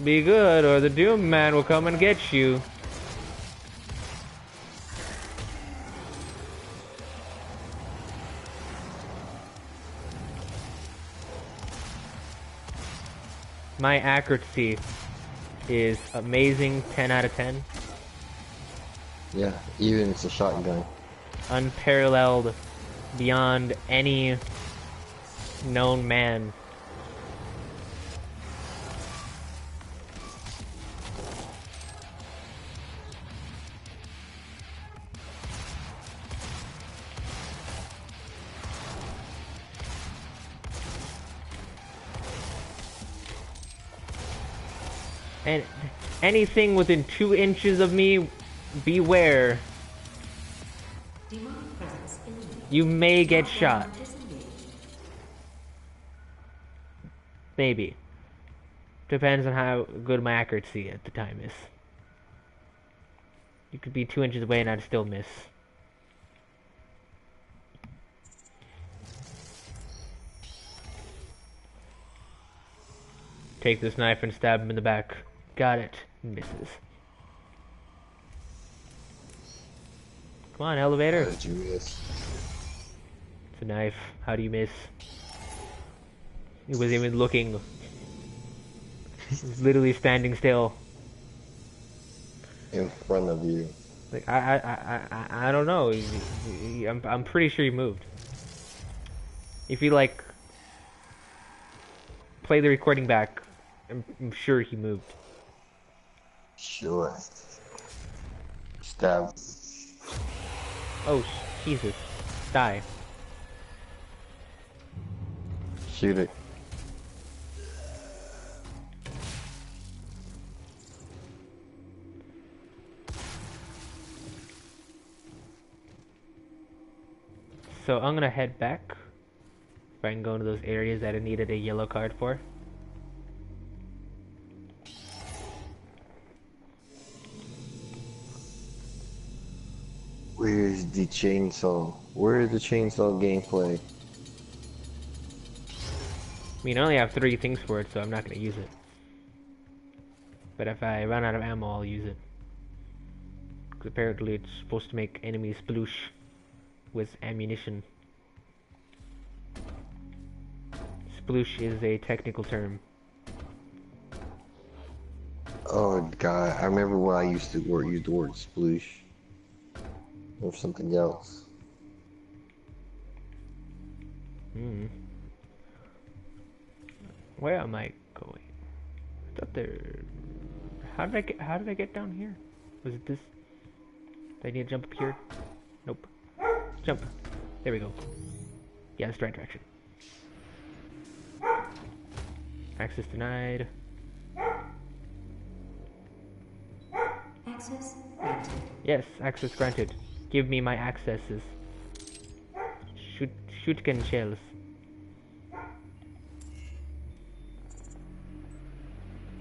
Be good, or the Doom Man will come and get you. My accuracy is amazing, 10 out of 10. Yeah, even it's a shotgun. Unparalleled beyond any known man. And anything within 2 inches of me, beware. You may get shot. Maybe. Depends on how good my accuracy at the time is. You could be 2 inches away and I'd still miss. Take this knife and stab him in the back. Got it. Misses. Come on, elevator. How did you miss? It's a knife. How do you miss? He wasn't even looking. He was literally standing still. In front of you. Like I don't know. I'm pretty sure he moved. If you like play the recording back, I'm sure he moved. Sure. Stab. Oh Jesus! Die. Shoot it. So I'm gonna head back. If I can go into those areas that I needed a yellow card for. Where's the chainsaw? Where's the chainsaw gameplay? I mean, I only have 3 things for it, so I'm not gonna use it. But if I run out of ammo, I'll use it. Because apparently it's supposed to make enemies sploosh with ammunition. Sploosh is a technical term. Oh god, I remember when I used to use the word sploosh. Or something else. Where am I going? I thought there. How did I get down here? Was it this? Do I need to jump up here? Nope. Jump. There we go. Yeah, that's the right direction. Access denied. Access granted. Yes, access granted. Give me my accesses. Shootgun shells.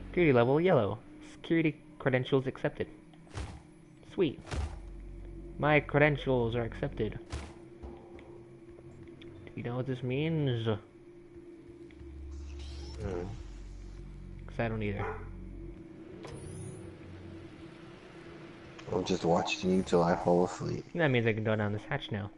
Security level yellow. Security credentials accepted. Sweet. My credentials are accepted. Do you know what this means? Because I don't either. I'm just watching you till I fall asleep. That means I can go down this hatch now.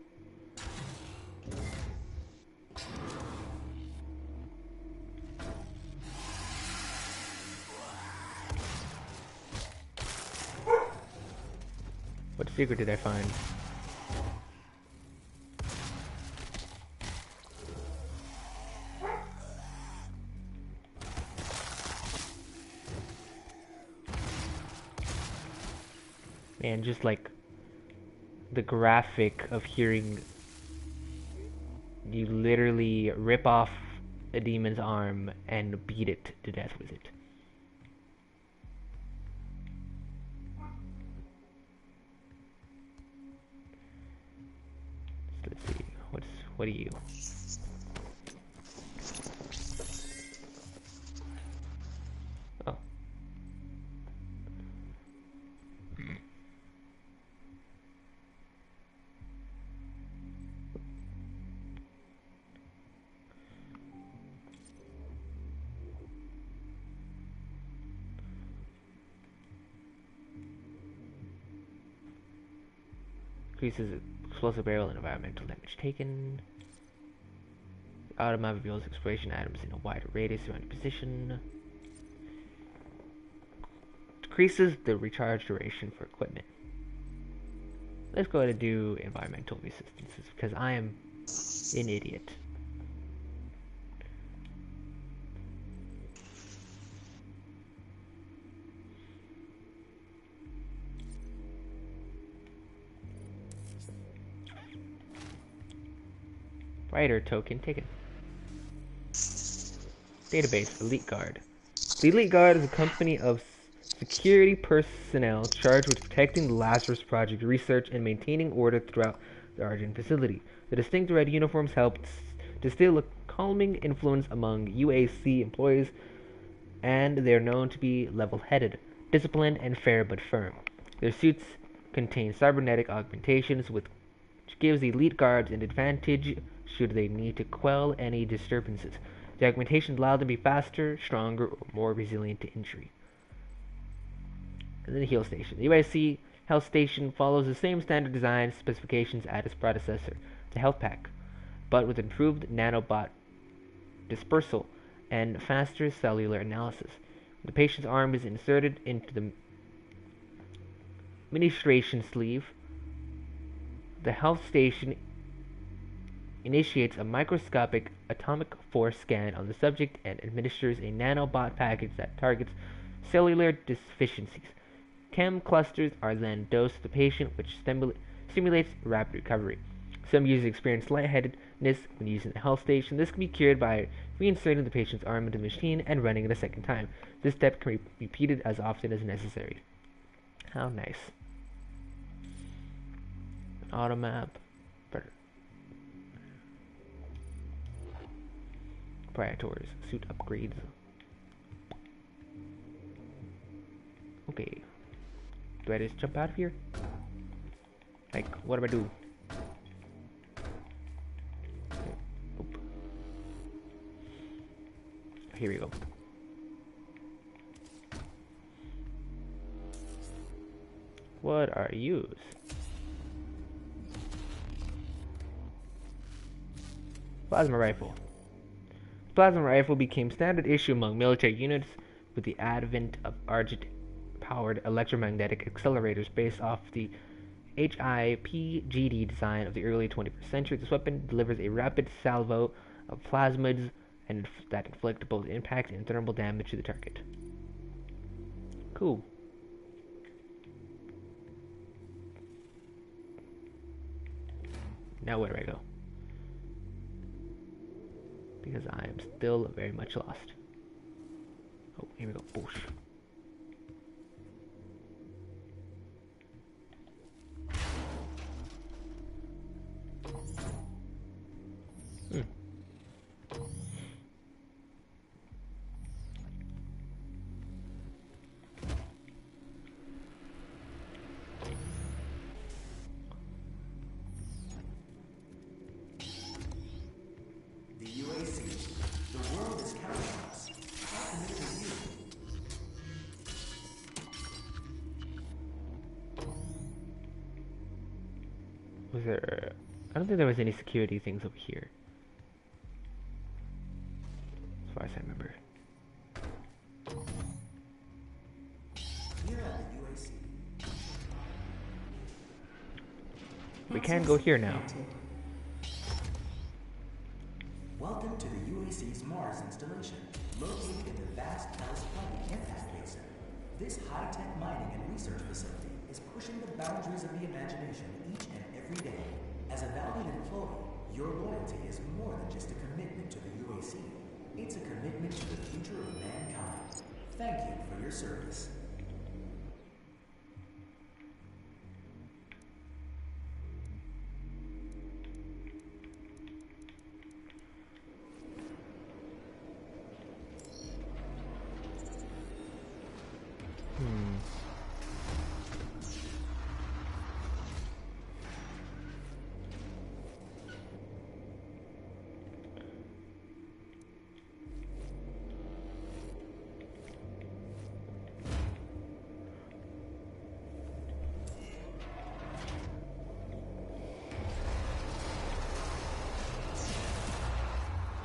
What secret did I find? Man, just like the graphic of hearing you literally rip off a demon's arm and beat it to death with it. So let's see, what are you? Oh. Increases explosive barrel and environmental damage taken. Automatic reveals exploration items in a wider radius around your position. Decreases the recharge duration for equipment. Let's go ahead and do environmental resistances because I am an idiot. Writer token taken. Database Elite Guard. The Elite Guard is a company of security personnel charged with protecting the Lazarus Project research and maintaining order throughout the Argent facility. The distinct red uniforms helped distill a calming influence among UAC employees, and they are known to be level-headed, disciplined, and fair but firm. Their suits contain cybernetic augmentations, which gives the Elite Guards an advantage should they need to quell any disturbances. The augmentations allow them to be faster, stronger, or more resilient to injury. And then the heal station. The UIC health station follows the same standard design specifications as its predecessor, the health pack, but with improved nanobot dispersal and faster cellular analysis. The patient's arm is inserted into the ministration sleeve. The health station initiates a microscopic atomic force scan on the subject and administers a nanobot package that targets cellular deficiencies. Chem clusters are then dosed to the patient, which stimulates rapid recovery. Some users experience lightheadedness when using the health station. This can be cured by reinserting the patient's arm into the machine and running it a second time. This step can be repeated as often as necessary. How nice. Auto map. Proprietors. Suit upgrades. Okay. Do I just jump out of here? Like, what do I do? Oop. Here we go. What are yous? Plasma rifle. Plasma rifle became standard issue among military units with the advent of Argent-powered electromagnetic accelerators based off the HIPGD design of the early 21st century. This weapon delivers a rapid salvo of plasmids that inflict both impact and thermal damage to the target. Cool. Now where do I go? Because I am still very much lost. Oh, here we go. Boosh. Was there... I don't think there was any security things over here. As far as I remember. We can go here now. Welcome to the UAC's Mars installation, located in the vast Alice Planning Impact Basin. This high-tech mining and research facility is pushing the boundaries of the imagination each and every day. As a valued employee, your loyalty is more than just a commitment to the UAC. It's a commitment to the future of mankind. Thank you for your service.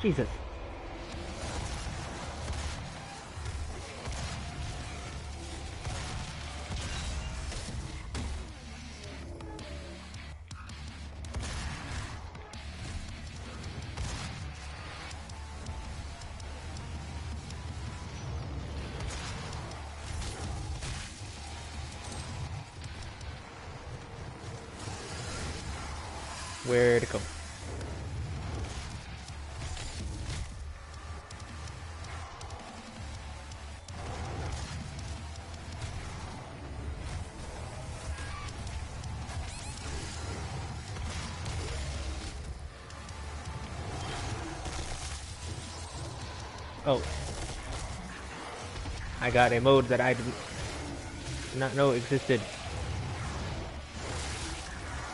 Jesus. Where to go? Oh. I got a mode that I did not know existed.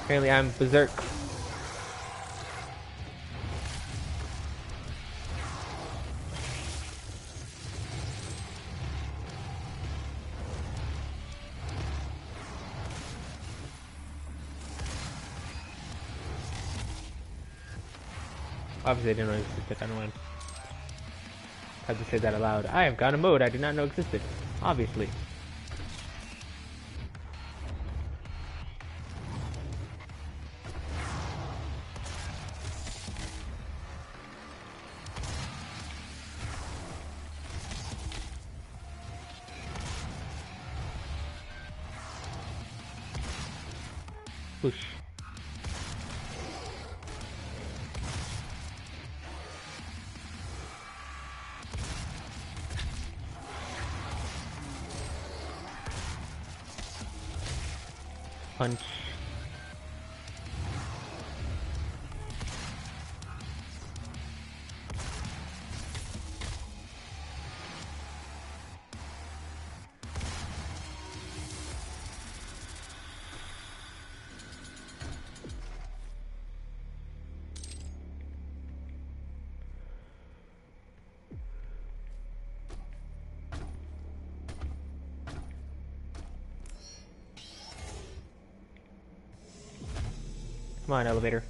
Apparently I'm berserk. Obviously I didn't know it existed. I don't want to have to say that aloud. I have got a mode I did not know existed. Obviously. Push. Punch. Come on, elevator.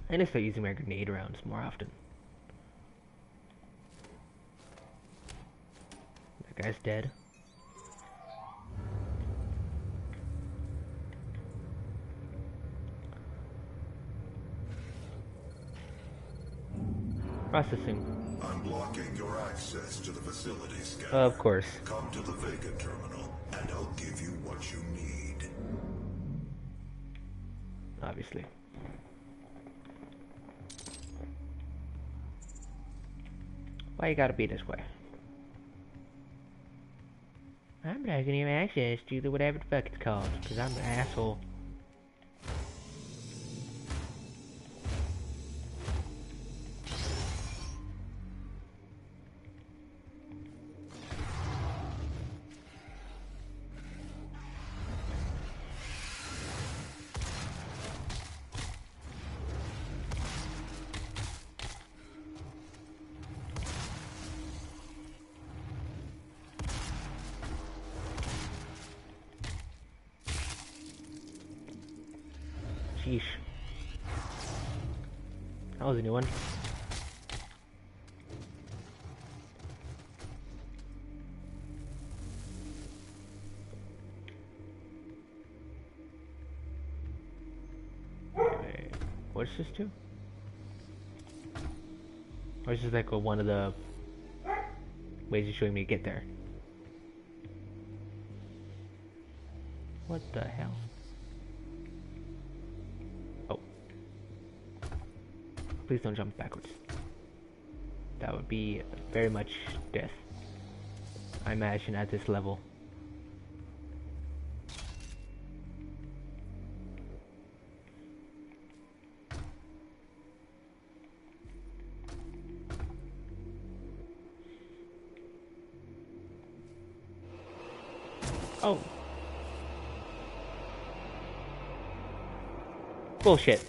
I need to start using my grenade rounds more often. That guy's dead. Processing. I'm blocking your access to the facility scanner. Of course. Come to the Vega terminal, and I'll give you what you need. Obviously. Why you gotta be this way? I'm blocking your access to the whatever the fuck it's called, because I'm an asshole. Sheesh. That was a new one. Wait, what's this do? Or is this like one of the ways you're showing me to get there? What the hell? Oh. Please don't jump backwards. That would be very much death, I imagine, at this level. Oh. Bullshit.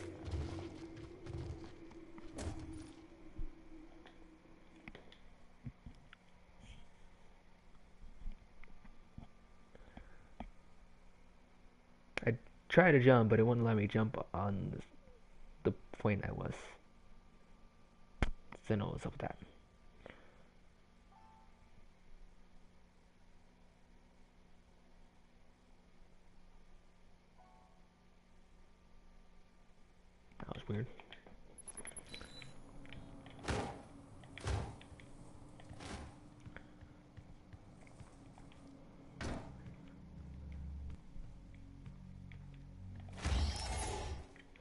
I tried to jump, but it wouldn't let me jump on the point I was. So no, what's up with that? That was weird.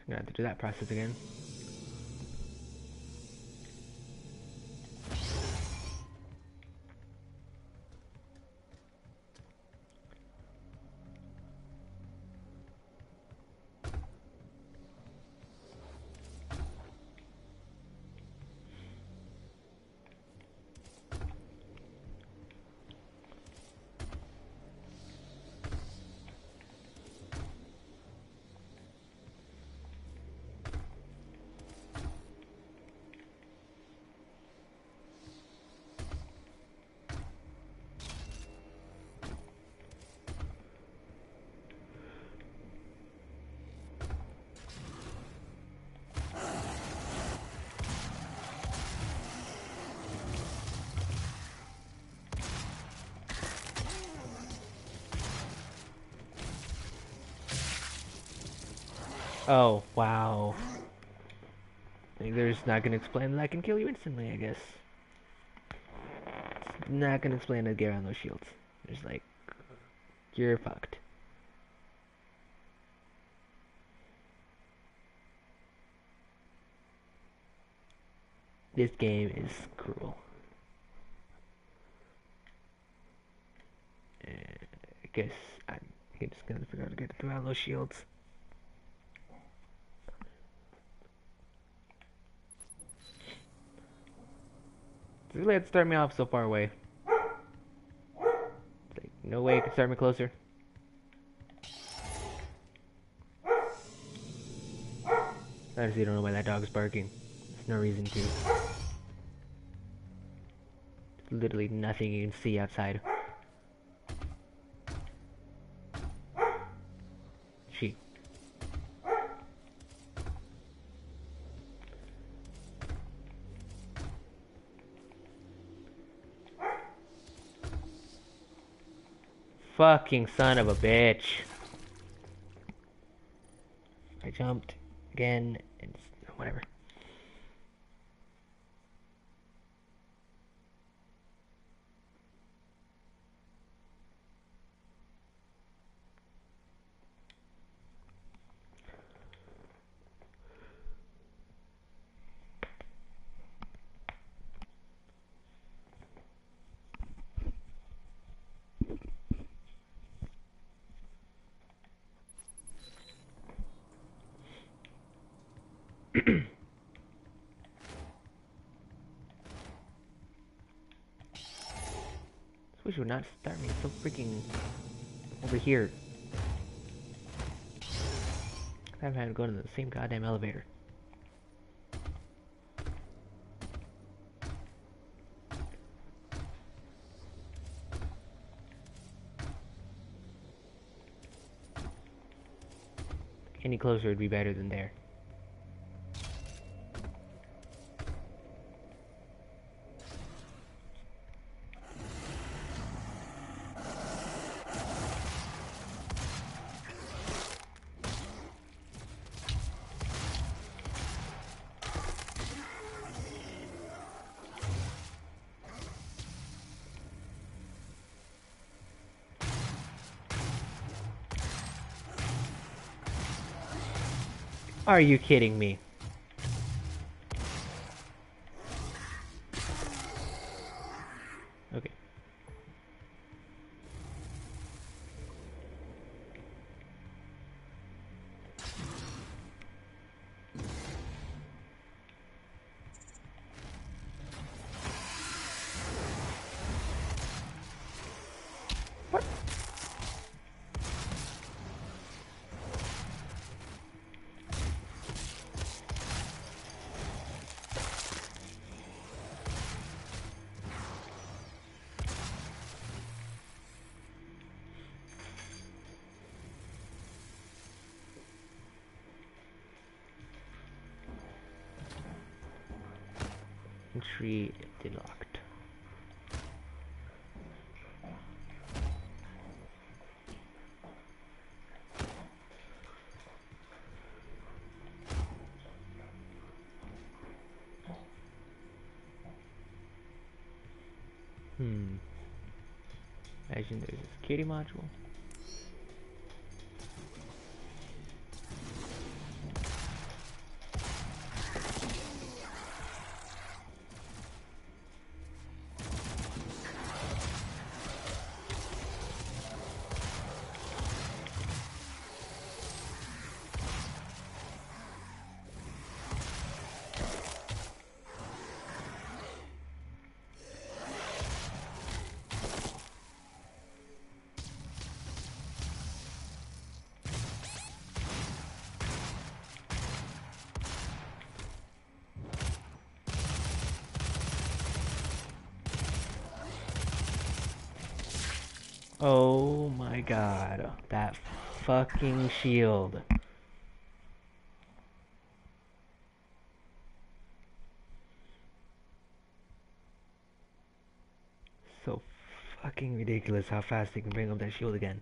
I'm gonna have to do that process again. Oh, wow. There's not gonna explain that I can kill you instantly, I guess. It's not gonna explain to get around those shields. It's like, you're fucked. This game is cruel. I guess I'm just gonna figure out how to get through all those shields. It's really had to start me off so far away. It's like, no way it could start me closer. I honestly don't know why that dog is barking. There's no reason to. There's literally nothing you can see outside. She. Fucking son of a bitch. I jumped again and whatever. I wish it would not start me so freaking over here. I've had to go to the same goddamn elevator. Any closer would be better than there. Are you kidding me? Okay. What? Entry locked. Imagine there's a security module. Oh my god, that fucking shield. So fucking ridiculous how fast they can bring up that shield again.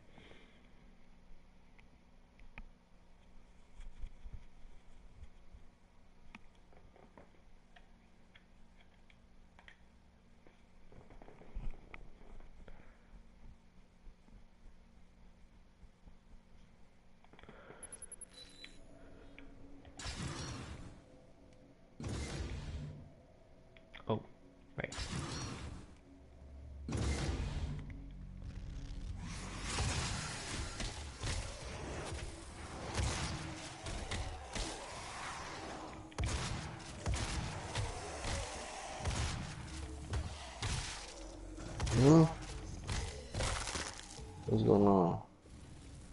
What's going on?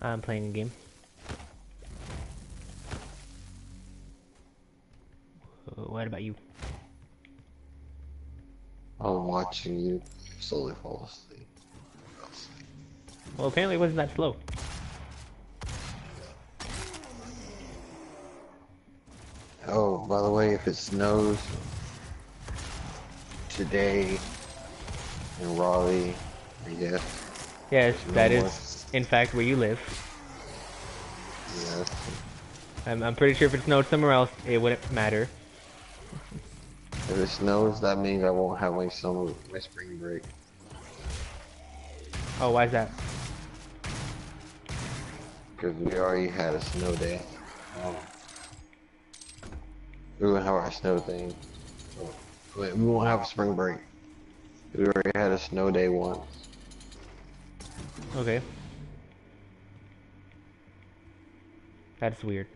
I'm playing a game. What about you? I'm watching you slowly fall asleep. Well, apparently it wasn't that slow. Oh, by the way, if it snows today in Raleigh, I guess. Yes, No that more. is, in fact, where you live. Yes. I'm pretty sure if it snowed somewhere else, it wouldn't matter. If it snows, that means I won't have my spring break. Oh, why is that? Because we already had a snow day. We won't have our snow thing. We won't have a spring break. We already had a snow day once. Okay. That's weird.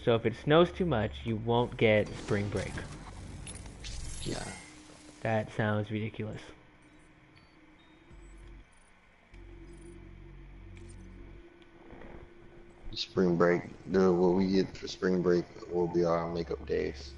So if it snows too much, you won't get spring break. Yeah. That sounds ridiculous. Spring break. What we get for spring break will be our makeup days.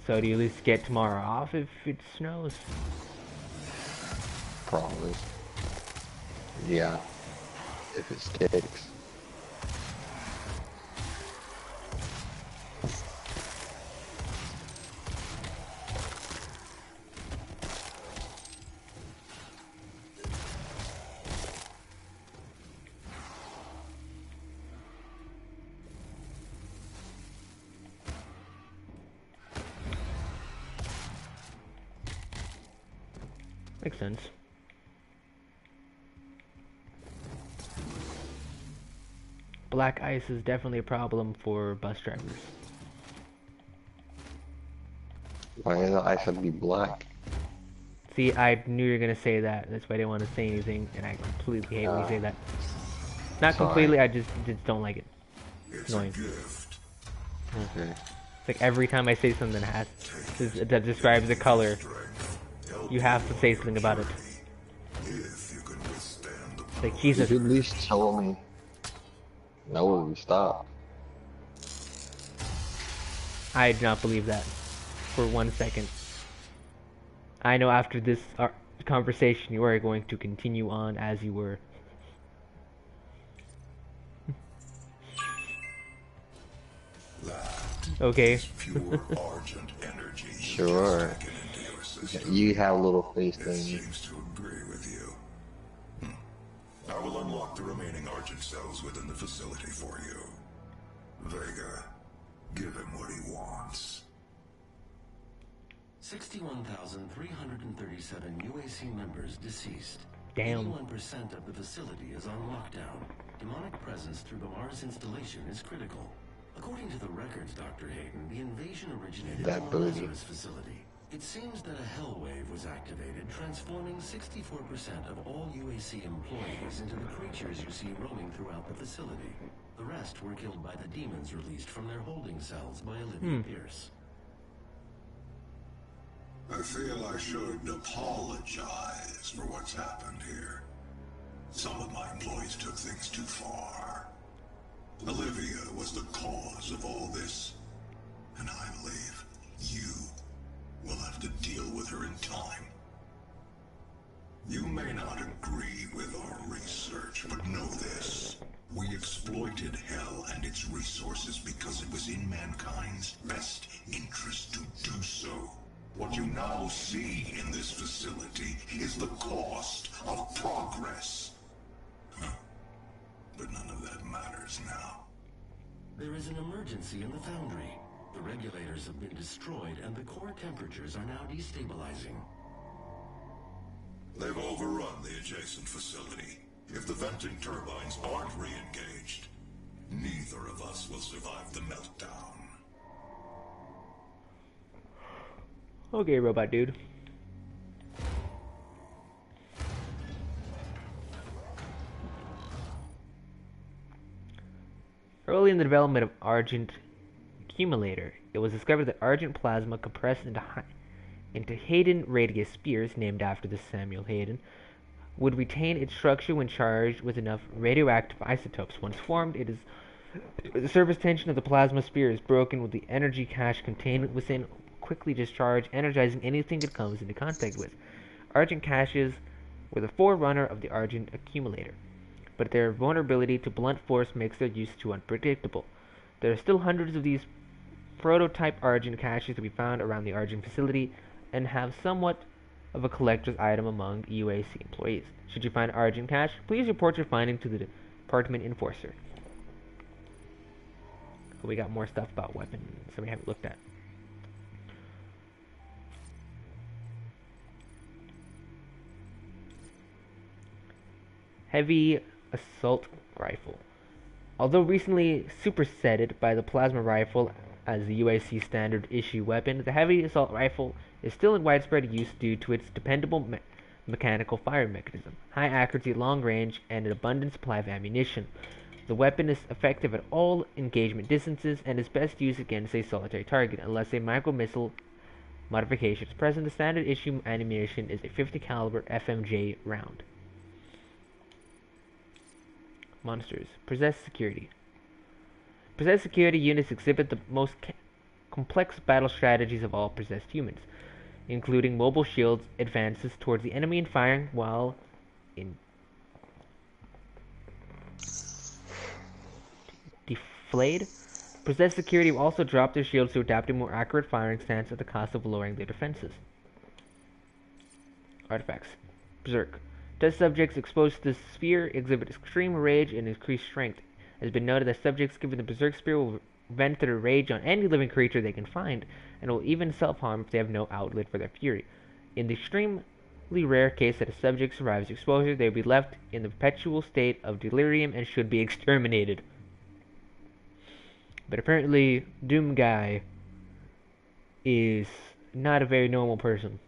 So do you at least get tomorrow off if it snows? Probably. Yeah. If it sticks. Makes sense. Black ice is definitely a problem for bus drivers. Why does the ice have to be black? See, I knew you were gonna say that. That's why I didn't want to say anything, and I completely hate when you say that. Not Sorry. completely, I just don't like it. It's It's a annoying. gift. Okay. It's like every time I say something that describes a color, you have to say something about it. If you can withstand the It's like, You Jesus, should at least tell me. No, we stop. I do not believe that for 1 second. I know after this conversation you are going to continue on as you were. Okay. pure argent energy. Sure. Just take it into your system. You have a little face It thing. seems to agree with you. I will unlock the remaining argent cells within the facility for you. Vega, give him what he wants. 61,337 UAC members deceased. Damn. 81% of the facility is on lockdown. Demonic presence through the Mars installation is critical. According to the records, Dr. Hayden, the invasion originated That in the booty. Lazarus facility. It seems that a hell wave was activated, transforming 64% of all UAC employees into the creatures you see roaming throughout the facility. The rest were killed by the demons released from their holding cells by Olivia Pierce. I feel I should apologize for what's happened here. Some of my employees took things too far. Olivia was the cause of all this, and I believe you will have to deal with her in time. You may not agree with our research, but know this. We exploited Hell and its resources because it was in mankind's best interest to do so. What you now see in this facility is the cost of progress. But none of that matters now. There is an emergency in the foundry. The regulators have been destroyed and the core temperatures are now destabilizing. They've overrun the adjacent facility. If the venting turbines aren't re-engaged, neither of us will survive the meltdown. Okay, robot dude. Early in the development of Argent Accumulator, it was discovered that Argent plasma compressed into Hayden radius spheres, named after the Samuel Hayden, would retain its structure when charged with enough radioactive isotopes. Once formed, the surface tension of the plasma sphere is broken, with the energy cache contained within quickly discharge, energizing anything it comes into contact with. Argent caches were the forerunner of the Argent Accumulator, but their vulnerability to blunt force makes their use too unpredictable. There are still hundreds of these prototype Argent caches to be found around the Argent facility, and have somewhat of a collector's item among UAC employees. Should you find Argent cache, please report your finding to the department enforcer. We got more stuff about weapons that we haven't looked at. Heavy assault rifle. Although recently superseded by the plasma rifle as the UAC standard issue weapon, the heavy assault rifle is still in widespread use due to its dependable mechanical firing mechanism, high accuracy, long range, and an abundant supply of ammunition. The weapon is effective at all engagement distances and is best used against a solitary target, unless a micro-missile modification is present. The standard issue ammunition is a 50 caliber FMJ round. Monsters. Possessed security. Possessed security units exhibit the most complex battle strategies of all possessed humans, including mobile shields, advances towards the enemy and firing while in deflayed. Possessed security will also drop their shields to adapt a more accurate firing stance at the cost of lowering their defenses. Artifacts. Berserk. Test subjects exposed to the sphere exhibit extreme rage and increased strength. It has been noted that subjects given the Berserk Spear will vent their rage on any living creature they can find, and will even self-harm if they have no outlet for their fury. In the extremely rare case that a subject survives exposure, they will be left in the perpetual state of delirium and should be exterminated. But apparently, Doom Guy is not a very normal person.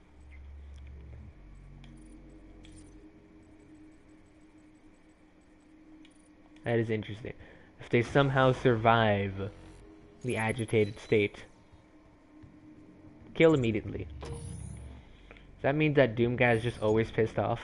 That is interesting. If they somehow survive the agitated state, kill immediately. Does that mean that Doom Guy is just always pissed off?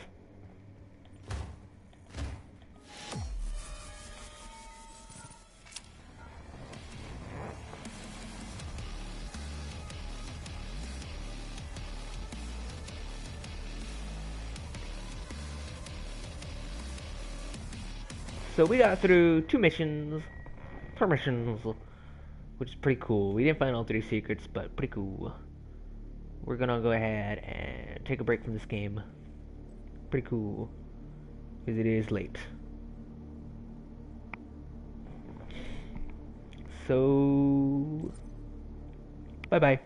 So we got through 4 missions, which is pretty cool. We didn't find all 3 secrets, but pretty cool. We're gonna go ahead and take a break from this game. Pretty cool, because it is late. So, bye-bye.